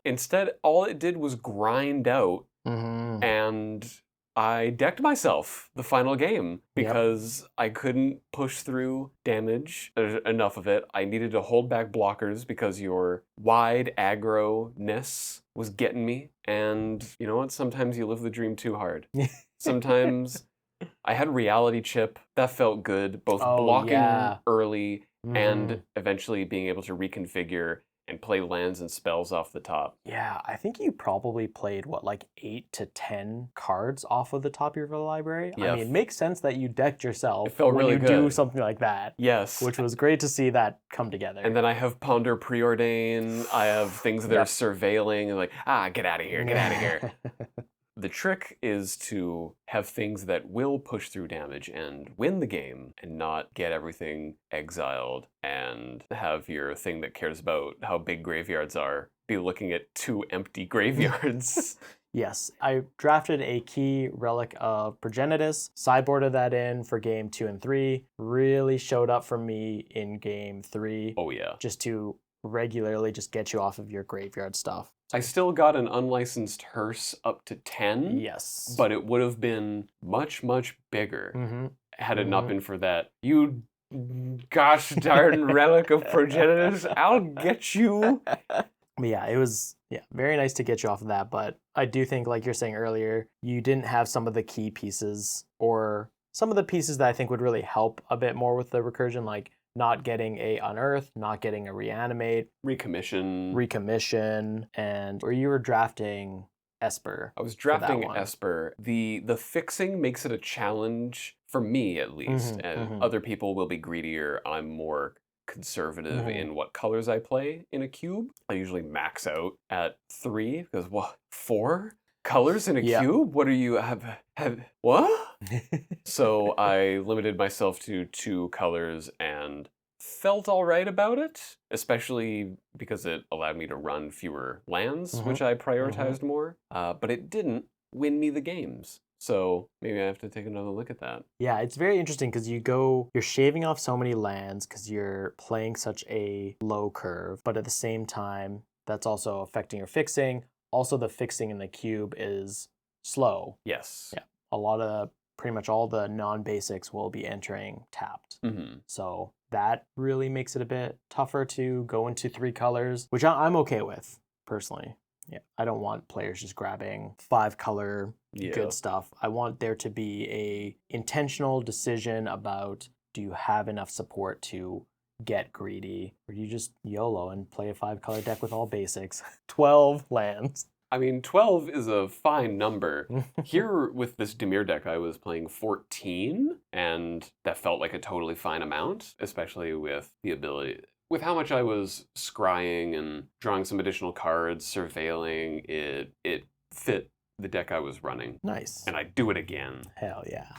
Instead, all it did was grind out, and I decked myself the final game because I couldn't push through damage, enough of it. I needed to hold back blockers because your wide aggro-ness was getting me. And you know what? Sometimes you live the dream too hard. Sometimes I had Reality Chip. That felt good, both blocking early and eventually being able to reconfigure and play lands and spells off the top. Yeah, I think you probably played, like 8 to 10 cards off of the top of your library. Yeah. I mean, it makes sense that you decked yourself It felt when really you do good. something like that. Yes. Which was great to see that come together. And then I have Ponder Preordain. I have things that are surveilling and like, get out of here, get out of here. The trick is to have things that will push through damage and win the game and not get everything exiled and have your thing that cares about how big graveyards are be looking at 2 empty graveyards. Yes, I drafted a key relic of Progenitus, sideboarded that in for game 2 and 3, really showed up for me in game 3. Oh yeah. Just to regularly just get you off of your graveyard stuff. I still got an unlicensed hearse up to 10. Yes. But it would have been much, much bigger had it not been for that. You gosh darn relic of Progenitus, I'll get you. But yeah, it was very nice to get you off of that. But I do think, like you're saying earlier, you didn't have some of the key pieces or some of the pieces that I think would really help a bit more with the recursion, like not getting a unearth, not getting a reanimate, recommission, and or you were drafting Esper. I was drafting Esper. The fixing makes it a challenge for me at least, and other people will be greedier. I'm more conservative in what colors I play in a cube. I usually max out at 3 because 4 colors in a cube? What are you have what? So I limited myself to 2 colors and felt all right about it, especially because it allowed me to run fewer lands, which I prioritized more. But it didn't win me the games. So maybe I have to take another look at that. Yeah, it's very interesting because you're shaving off so many lands because you're playing such a low curve, but at the same time, that's also affecting your fixing. Also, the fixing in the cube is slow. Yes. Yeah. Pretty much all the non-basics will be entering tapped. So that really makes it a bit tougher to go into 3 colors, which I'm okay with, personally. Yeah, I don't want players just grabbing 5 color good stuff. I want there to be a intentional decision about, do you have enough support to get greedy, or do you just YOLO and play a 5 color deck with all basics? 12 lands. I mean, 12 is a fine number. Here with this Dimir deck, I was playing 14, and that felt like a totally fine amount, especially with the ability. With how much I was scrying and drawing some additional cards, surveilling, it fit the deck I was running. Nice. And I'd do it again. Hell yeah.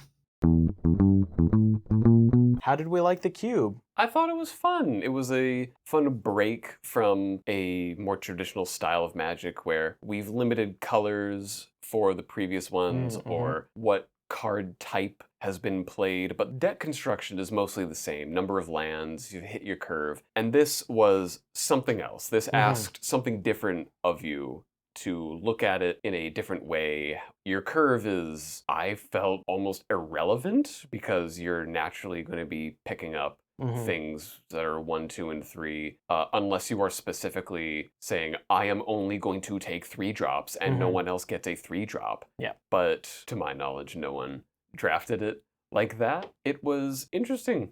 How did we like the cube? I thought it was fun. It was a fun break from a more traditional style of Magic where we've limited colors for the previous ones or what card type has been played, but deck construction is mostly the same. Number of lands, you hit your curve. And this was something else. This asked something different of you, to look at it in a different way. Your curve is, I felt, almost irrelevant because you're naturally going to be picking up things that are 1, 2, and 3, unless you are specifically saying, I am only going to take 3 drops and no one else gets a 3 drop. Yeah. But to my knowledge, no one drafted it like that. It was interesting.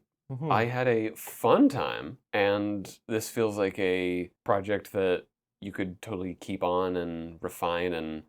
I had a fun time, and this feels like a project that you could totally keep on and refine and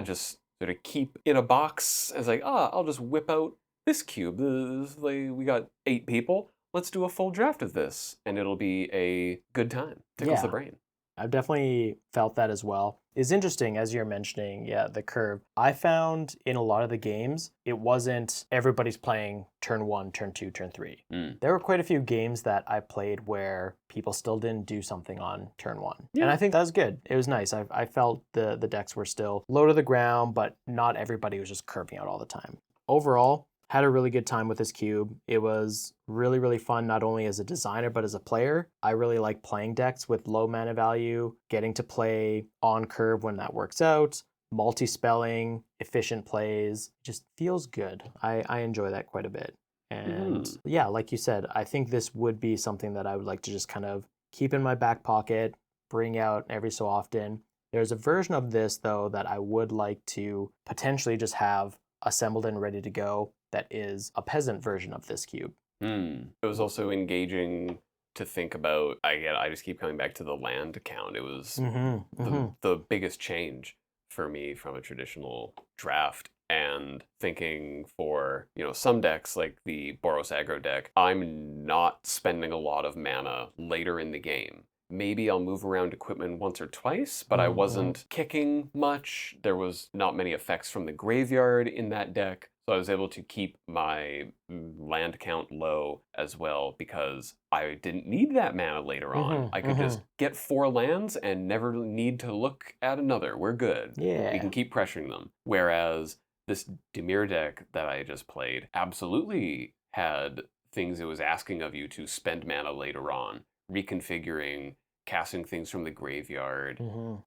just sort of keep in a box as like, I'll just whip out this cube. We got 8 people. Let's do a full draft of this. And it'll be a good time. Tickles the brain. I've definitely felt that as well. It's interesting, as you're mentioning, the curve. I found in a lot of the games, it wasn't everybody's playing turn 1, turn 2, turn 3. There were quite a few games that I played where people still didn't do something on turn 1. Yeah. And I think that was good. It was nice. I felt the decks were still low to the ground, but not everybody was just curving out all the time. Overall, had a really good time with this cube. It was really, really fun, not only as a designer, but as a player. I really like playing decks with low mana value, getting to play on curve when that works out, multi-spelling, efficient plays. Just feels good. I enjoy that quite a bit. And yeah, like you said, I think this would be something that I would like to just kind of keep in my back pocket, bring out every so often. There's a version of this, though, that I would like to potentially just have assembled and ready to go that is a peasant version of this cube. It was also engaging to think about. I just keep coming back to the land count. It was Mm-hmm. the biggest change for me from a traditional draft. And thinking for, some decks like the Boros aggro deck, I'm not spending a lot of mana later in the game. Maybe I'll move around equipment once or twice, but I wasn't kicking much. There was not many effects from the graveyard in that deck. So I was able to keep my land count low as well because I didn't need that mana later on. I could just get 4 lands and never need to look at another. We're good. Yeah. We can keep pressuring them. Whereas this Dimir deck that I just played absolutely had things it was asking of you to spend mana later on, reconfiguring, casting things from the graveyard,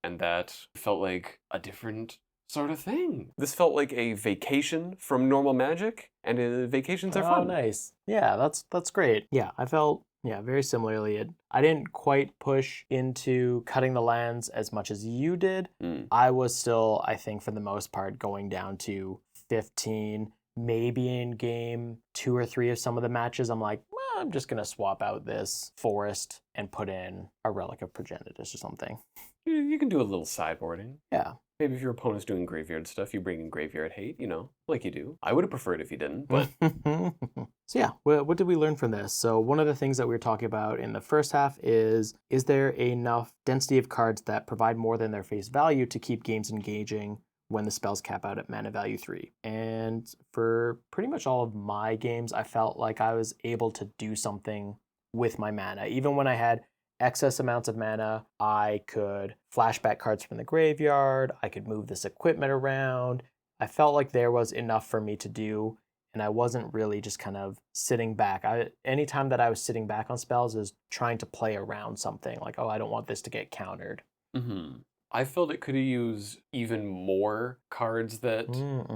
and that felt like a different sort of thing. This felt like a vacation from normal Magic, and vacations are fun. Oh, nice. Yeah, that's great. Yeah, I felt very similarly. I didn't quite push into cutting the lands as much as you did. I was still, I think, for the most part, going down to 15. Maybe in game 2 or 3 of some of the matches, I'm like, well, I'm just gonna swap out this forest and put in a Relic of Progenitus or something. You can do a little sideboarding. Yeah. Maybe if your opponent's doing graveyard stuff, you bring in graveyard hate, like you do. I would have preferred if you didn't, but... So yeah, what did we learn from this? So one of the things that we were talking about in the first half is there enough density of cards that provide more than their face value to keep games engaging when the spells cap out at mana value 3? And for pretty much all of my games, I felt like I was able to do something with my mana. Even when I had excess amounts of mana, I could flashback cards from the graveyard, I could move this equipment around. I felt like there was enough for me to do, and I wasn't really just kind of sitting back. Anytime that I was sitting back on spells is trying to play around something, like, oh, I don't want this to get countered. I felt it could have used even more cards that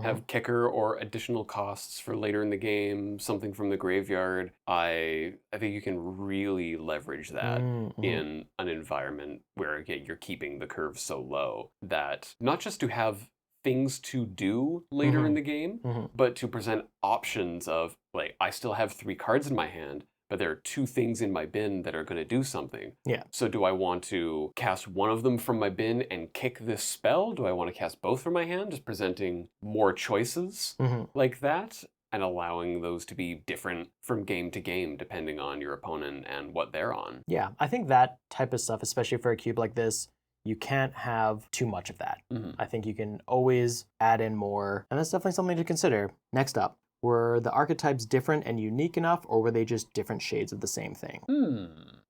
have kicker or additional costs for later in the game, something from the graveyard. I think you can really leverage that in an environment where you're keeping the curve so low that not just to have things to do later in the game, but to present options of, like, I still have 3 cards in my hand, but there are 2 things in my bin that are going to do something. Yeah. So do I want to cast one of them from my bin and kick this spell? Do I want to cast both from my hand, just presenting more choices like that and allowing those to be different from game to game depending on your opponent and what they're on? Yeah, I think that type of stuff, especially for a cube like this, you can't have too much of that. I think you can always add in more, and that's definitely something to consider. Next up, were the archetypes different and unique enough, or were they just different shades of the same thing?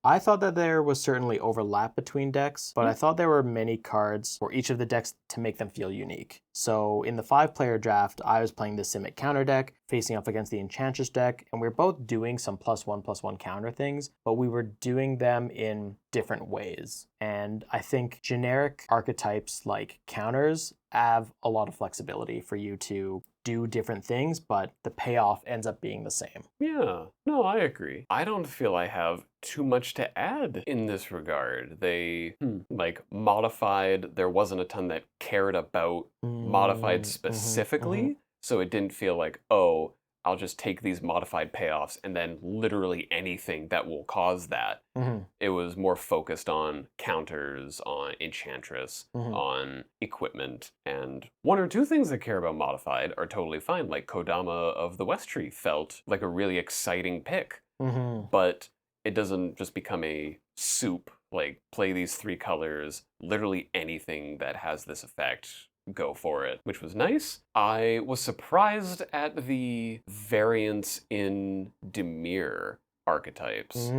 I thought that there was certainly overlap between decks, but I thought there were many cards for each of the decks to make them feel unique. So in the 5-player draft, I was playing the Simic counter deck, facing off against the Enchantress deck, and we were both doing some +1/+1 counter things, but we were doing them in different ways. And I think generic archetypes like counters have a lot of flexibility for you to do different things, but the payoff ends up being the same. Yeah, no, I agree. I don't feel I have too much to add in this regard. They, modified, there wasn't a ton that cared about modified specifically, so it didn't feel like, oh, I'll just take these modified payoffs and then literally anything that will cause that. It was more focused on counters, on Enchantress, on equipment, and 1 or 2 things that care about modified are totally fine. Like Kodama of the West Tree felt like a really exciting pick, but it doesn't just become a soup, like play these 3 colors, literally anything that has this effect, go for it, which was nice. I was surprised at the variance in Dimir archetypes,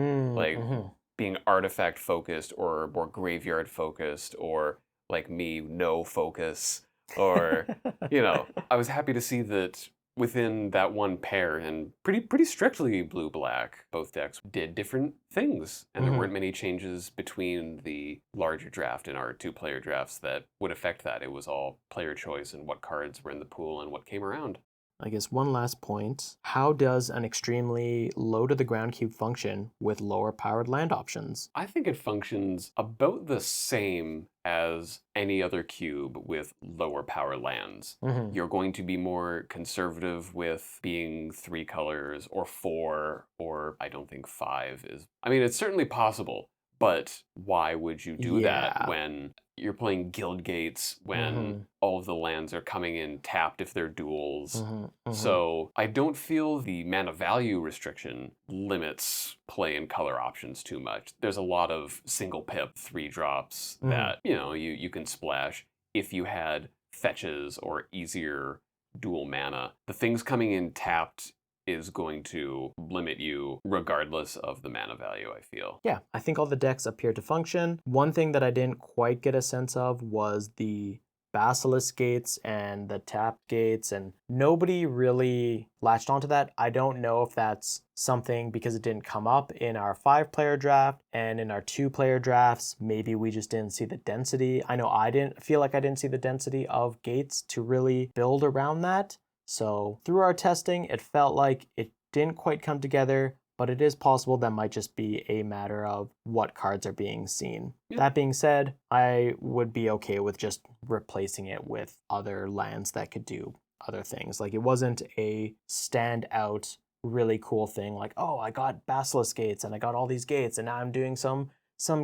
being artifact focused or more graveyard focused, or like me, no focus, or I was happy to see that within that one pair, and pretty strictly blue-black, both decks did different things, and there weren't many changes between the larger draft and our 2-player drafts that would affect that. It was all player choice and what cards were in the pool and what came around. I guess one last point. How does an extremely low to the ground cube function with lower powered land options? I think it functions about the same as any other cube with lower power lands. Mm-hmm. You're going to be more conservative with being 3 colors or 4, or I don't think 5 is. I mean, it's certainly possible, but why would you do that Yeah. when you're playing guild gates, when Mm-hmm. all of the lands are coming in tapped if they're duels? Mm-hmm. Mm-hmm. So I don't feel the mana value restriction limits play and color options too much. There's a lot of single pip 3 drops that, you can splash if you had fetches or easier dual mana. The things coming in tapped is going to limit you regardless of the mana value, I feel. Yeah, I think all the decks appear to function. One thing that I didn't quite get a sense of was the basilisk gates and the tap gates, and nobody really latched onto that. I don't know if that's something because it didn't come up in our 5-player draft, and in our 2-player drafts, maybe we just didn't see the density. I know I didn't feel like I didn't see the density of gates to really build around that. So through our testing, it felt like it didn't quite come together, but it is possible that might just be a matter of what cards are being seen. Yeah. That being said, I would be okay with just replacing it with other lands that could do other things. Like, it wasn't a standout, really cool thing like, oh, I got basilisk gates and I got all these gates and now I'm doing some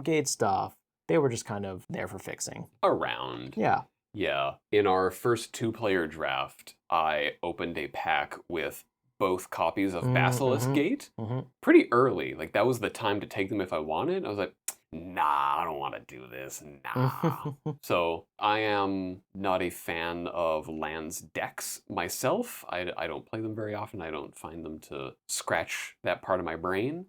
gate stuff. They were just kind of there for fixing. Around. Yeah. Yeah. In our first 2-player draft, I opened a pack with both copies of Basilisk Gate pretty early. Like, that was the time to take them if I wanted. I was like, nah, I don't want to do this. Nah. So I am not a fan of lands decks myself. I don't play them very often. I don't find them to scratch that part of my brain.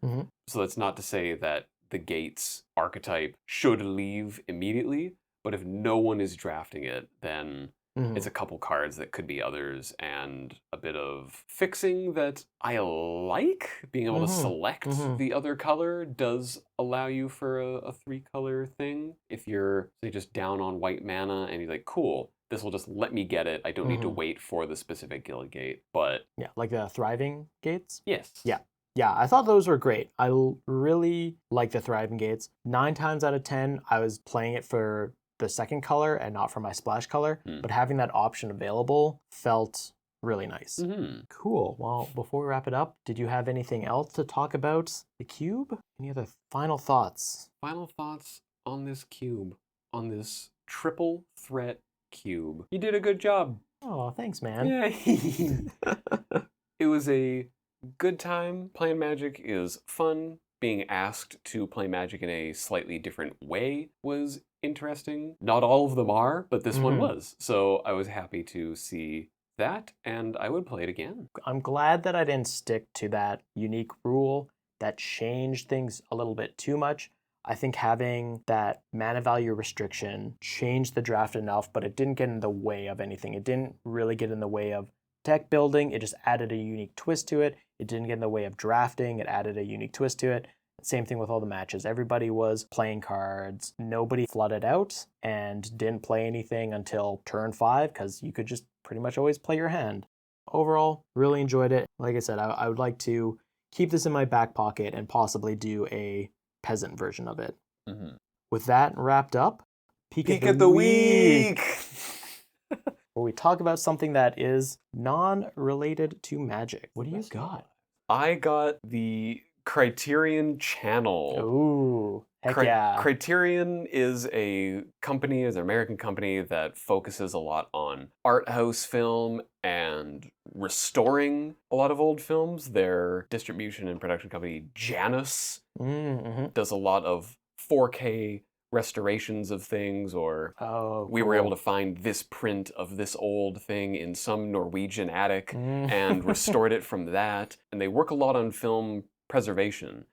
So that's not to say that the Gates archetype should leave immediately. But if no one is drafting it, then it's a couple cards that could be others and a bit of fixing that I like. Being able to select the other color does allow you for a 3-color thing. If you're, say, just down on white mana and you're like, cool, this will just let me get it. I don't need to wait for the specific guild gate. But yeah, like the thriving gates? Yes. Yeah. Yeah, I thought those were great. I really like the thriving gates. 9 times out of 10, I was playing it for the second color and not for my splash color, but having that option available felt really nice. Cool. Well, before we wrap it up, did you have anything else to talk about the cube? Any other final thoughts? Final thoughts on this cube, on this triple threat cube. You did a good job. Oh, thanks, man. Yay. It was a good time. Playing Magic is fun. Being asked to play Magic in a slightly different way was interesting. Not all of them are, but this one was. So I was happy to see that, and I would play it again. I'm glad that I didn't stick to that unique rule that changed things a little bit too much. I think having that mana value restriction changed the draft enough, but it didn't get in the way of anything. It didn't really get in the way of deck building. It just added a unique twist to it. It didn't get in the way of drafting. It added a unique twist to it. Same thing with all the matches. Everybody was playing cards. Nobody flooded out and didn't play anything until turn 5 because you could just pretty much always play your hand. Overall, really enjoyed it. Like I said, I would like to keep this in my back pocket and possibly do a peasant version of it. With that wrapped up, Peek at the Week! Where we talk about something that is non-related to Magic. What do you got? I got the Curating channel. Ooh, heck yeah. Curating is an American company that focuses a lot on art house film and restoring a lot of old films. Their distribution and production company, Janus, does a lot of 4K restorations of things, or we were able to find this print of this old thing in some Norwegian attic and restored it from that. And they work a lot on film preservation.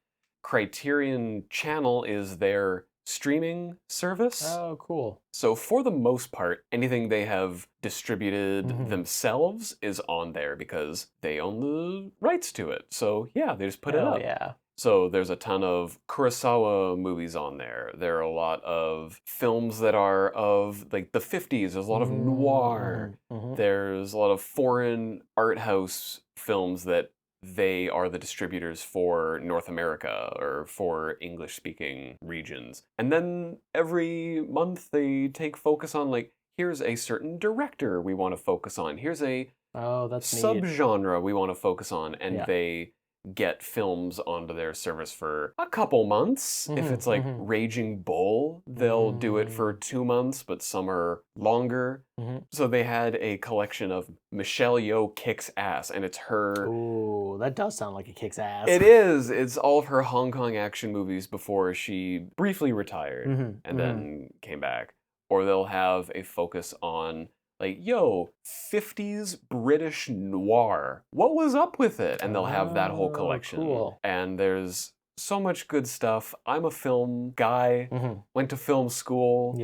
Curating channel is their streaming service. Oh, cool. So for the most part, anything they have distributed themselves is on there because they own the rights to it. So yeah, they just put it Oh, up. yeah. So there's a ton of Kurosawa movies on there. There are a lot of films that are of like the 50s. There's a lot of noir. There's a lot of foreign art house films that they are the distributors for North America or for English-speaking regions. And then every month they take focus on like, here's a certain director we want to focus on. Here's a Oh, that's neat. subgenre we want to focus on. And they get films onto their service for a couple months. If it's like Raging Bull, they'll do it for 2 months, but some are longer. So they had a collection of Michelle Yeoh Kicks Ass, and it's her... Ooh, that does sound like it kicks ass. It is! It's all of her Hong Kong action movies before she briefly retired and then came back. Or they'll have a focus on like, yo, 50s British noir. What was up with it? And they'll have that whole collection. Cool. And there's so much good stuff. I'm a film guy, went to film school,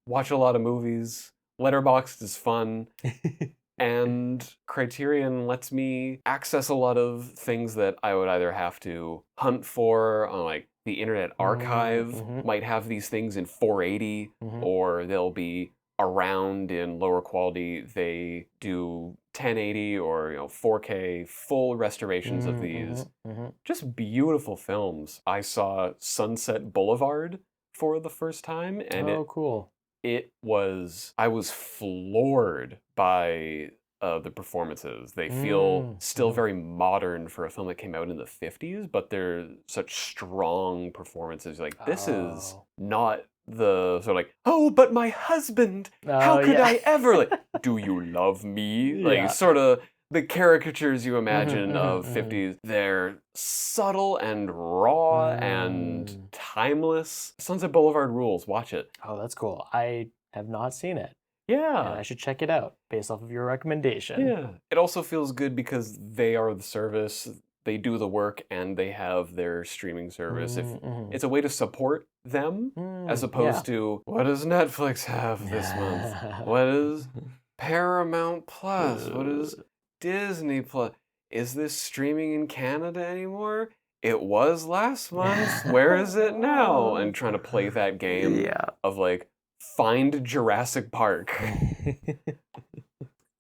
watch a lot of movies. Letterboxd is fun. And Criterion lets me access a lot of things that I would either have to hunt for on like the Internet Archive, might have these things in 480, or they'll be around in lower quality. They do 1080 or 4K full restorations of these. Just beautiful films. I saw Sunset Boulevard for the first time, and cool. I was floored by the performances. They feel still very modern for a film that came out in the 50s, but they're such strong performances. Like, this is not the sort of like, oh, but my husband, how could I ever, like, do you love me? Like, sort of the caricatures you imagine of 50s. They're subtle and raw and timeless. Sunset Boulevard rules. Watch it. Oh, that's cool. I have not seen it. Yeah. And I should check it out based off of your recommendation. Yeah. It also feels good because they are the service. They do the work and they have their streaming service. It's a way to support them as opposed to, what does Netflix have this month? What is Paramount Plus? What is Disney Plus? Is this streaming in Canada anymore? It was last month. Where is it now? And trying to play that game of like, find Jurassic Park.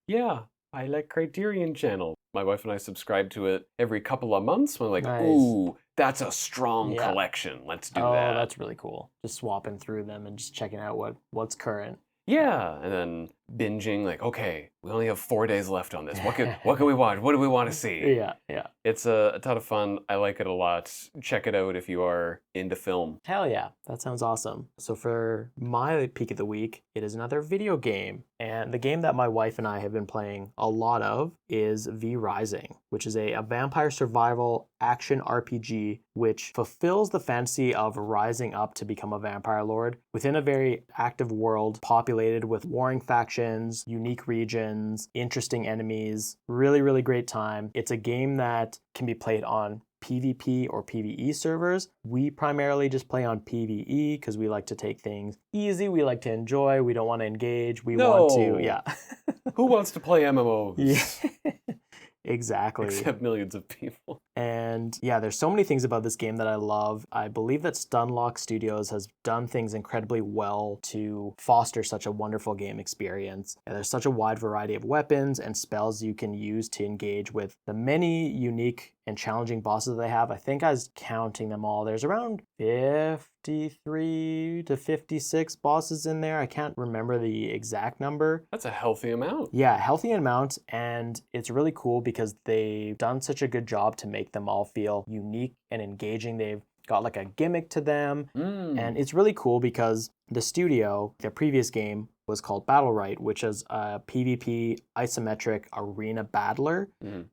Yeah, I like Criterion Channel. My wife and I subscribe to it every couple of months. We're like, ooh, that's a strong collection. Let's do that. Oh, that's really cool. Just swapping through them and just checking out what's current. Yeah, and then binging, like, okay, we only have 4 days left on this. What can we watch? What do we want to see? Yeah. It's a ton of fun. I like it a lot. Check it out if you are into film. Hell yeah, that sounds awesome. So for my peak of the week, it is another video game. And the game that my wife and I have been playing a lot of is V Rising, which is a vampire survival action RPG, which fulfills the fantasy of rising up to become a vampire lord within a very active world populated with warring factions, unique regions, interesting enemies. Really, really great time. It's a game that can be played on PvP or PvE servers. We primarily just play on PvE because we like to take things easy. We like to enjoy. We don't want to engage. We want to, Who wants to play MMOs? Yeah. Exactly. Except millions of people. And yeah, there's so many things about this game that I love. I believe that Stunlock Studios has done things incredibly well to foster such a wonderful game experience. And there's such a wide variety of weapons and spells you can use to engage with the many unique and challenging bosses that they have. I think I was counting them all. There's around 53 to 56 bosses in there. I can't remember the exact number. That's a healthy amount. Yeah, healthy amount. And it's really cool because they've done such a good job to make them all feel unique and engaging. They've got like a gimmick to them. And it's really cool because The studio, their previous game was called Battle Right, which is a PvP isometric arena battler.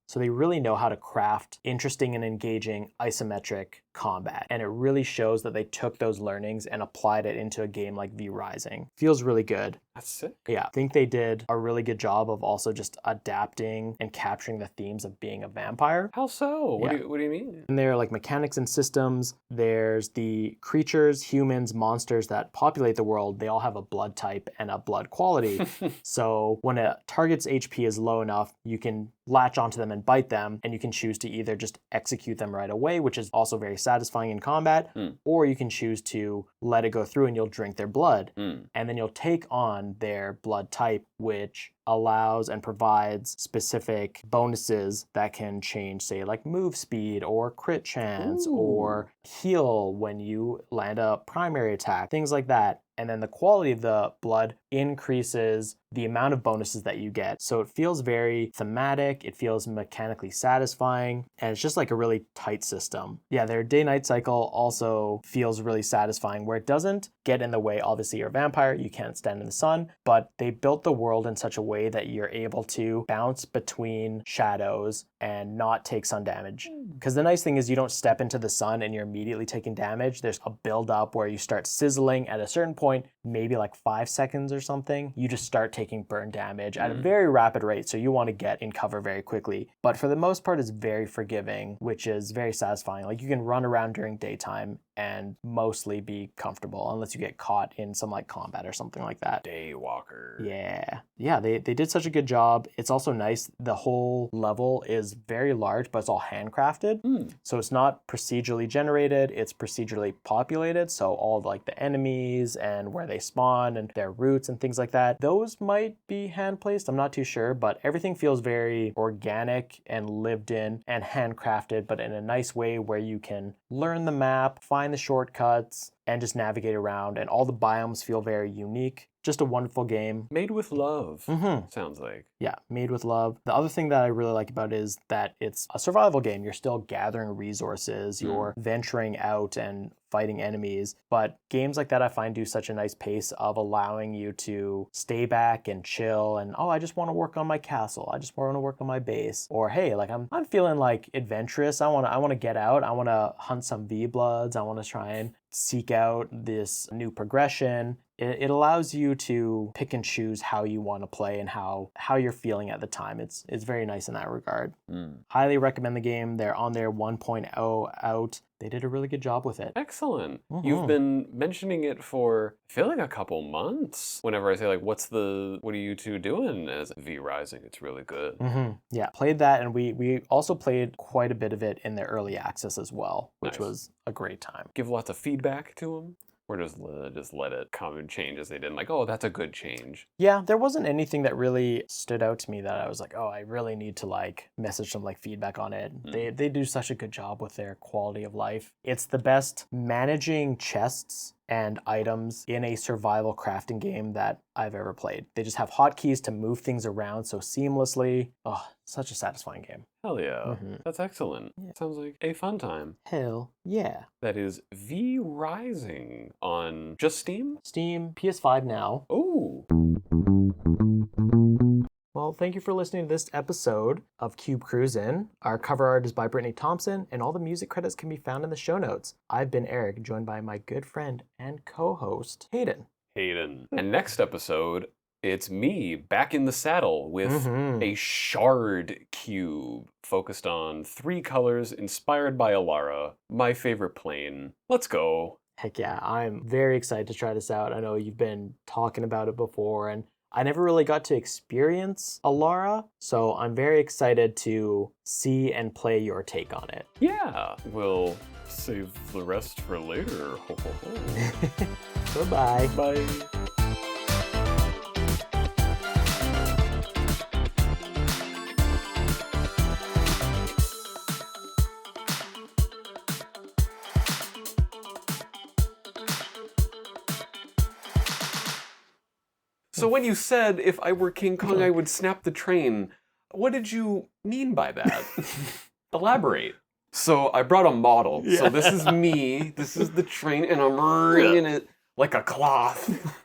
So they really know how to craft interesting and engaging isometric combat. And it really shows that they took those learnings and applied it into a game like V Rising. Feels really good. That's sick. Yeah, I think they did a really good job of also just adapting and capturing the themes of being a vampire. How so? What do you mean? And there are like mechanics and systems. There's the creatures, humans, monsters that populate the world. They all have a blood type and a blood quality. So when a target's HP is low enough, you can latch onto them and bite them, and you can choose to either just execute them right away, which is also very satisfying in combat, or you can choose to let it go through and you'll drink their blood. And then you'll take on their blood type, which allows and provides specific bonuses that can change, say, like move speed or crit chance or heal when you land a primary attack, things like that. And then the quality of the blood increases the amount of bonuses that you get. So it feels very thematic, it feels mechanically satisfying, and it's just like a really tight system. Yeah, their day-night cycle also feels really satisfying, where it doesn't get in the way. Obviously, you're a vampire, you can't stand in the sun, but they built the world in such a way that you're able to bounce between shadows and not take sun damage. Because the nice thing is you don't step into the sun and you're immediately taking damage. There's a build-up where you start sizzling at a certain point, maybe like 5 seconds or something. You just start taking burn damage at a very rapid rate, so you want to get in cover very quickly. But for the most part, it's very forgiving, which is very satisfying. Like, you can run around during daytime and mostly be comfortable, unless you get caught in some like combat or something like that. Daywalker. Yeah, they did such a good job. It's also nice, the whole level is very large, but it's all handcrafted. So it's not procedurally generated, it's procedurally populated. So all of like the enemies and where they spawn and their routes and things like that, those might be hand placed, I'm not too sure, but everything feels very organic and lived in and handcrafted, but in a nice way where you can learn the map, find the shortcuts, and just navigate around. And all the biomes feel very unique. Just a wonderful game. Made with love, sounds like. Yeah, made with love. The other thing that I really like about it is that it's a survival game. You're still gathering resources, you're venturing out and fighting enemies. But games like that I find do such a nice pace of allowing you to stay back and chill and, oh, I just want to work on my castle. I just want to work on my base. Or, hey, like I'm feeling like adventurous. I want to get out. I want to hunt some V-Bloods. I want to try and seek out this new progression. It allows you to pick and choose how you want to play and how you're feeling at the time. It's very nice in that regard. Highly recommend the game. They're on their 1.0 out. They did a really good job with it. Excellent. You've been mentioning it for, I feel like, a couple months. Whenever I say, like, what are you two doing as V Rising? It's really good. Yeah, played that, and we also played quite a bit of it in the early access as well, which was a great time. Give lots of feedback to them? Or just let it come and change as they did? Like, oh, that's a good change. Yeah, there wasn't anything that really stood out to me that I was like, oh, I really need to like message some like feedback on it. They do such a good job with their quality of life. It's the best managing chests and items in a survival crafting game that I've ever played. They just have hotkeys to move things around so seamlessly. Oh, such a satisfying game. Hell yeah. That's excellent. Yeah. Sounds like a fun time. Hell yeah. That is V Rising on just Steam? Steam, PS5 now. Oh. Well, thank you for listening to this episode of Cube Cruisin'. Our cover art is by Brittany Thompson, and all the music credits can be found in the show notes. I've been Eric, joined by my good friend and co-host, Hayden. And next episode, it's me back in the saddle with a shard cube focused on 3 colors inspired by Alara, my favorite plane. Let's go. Heck yeah, I'm very excited to try this out. I know you've been talking about it before, and I never really got to experience Alara, so I'm very excited to see and play your take on it. Yeah, we'll save the rest for later. Ho, ho, ho. Bye-bye. Bye. So when you said if I were King Kong, I would snap the train, what did you mean by that? Elaborate. So I brought a model. Yeah. So this is me. This is the train, and I'm ringing it like a cloth.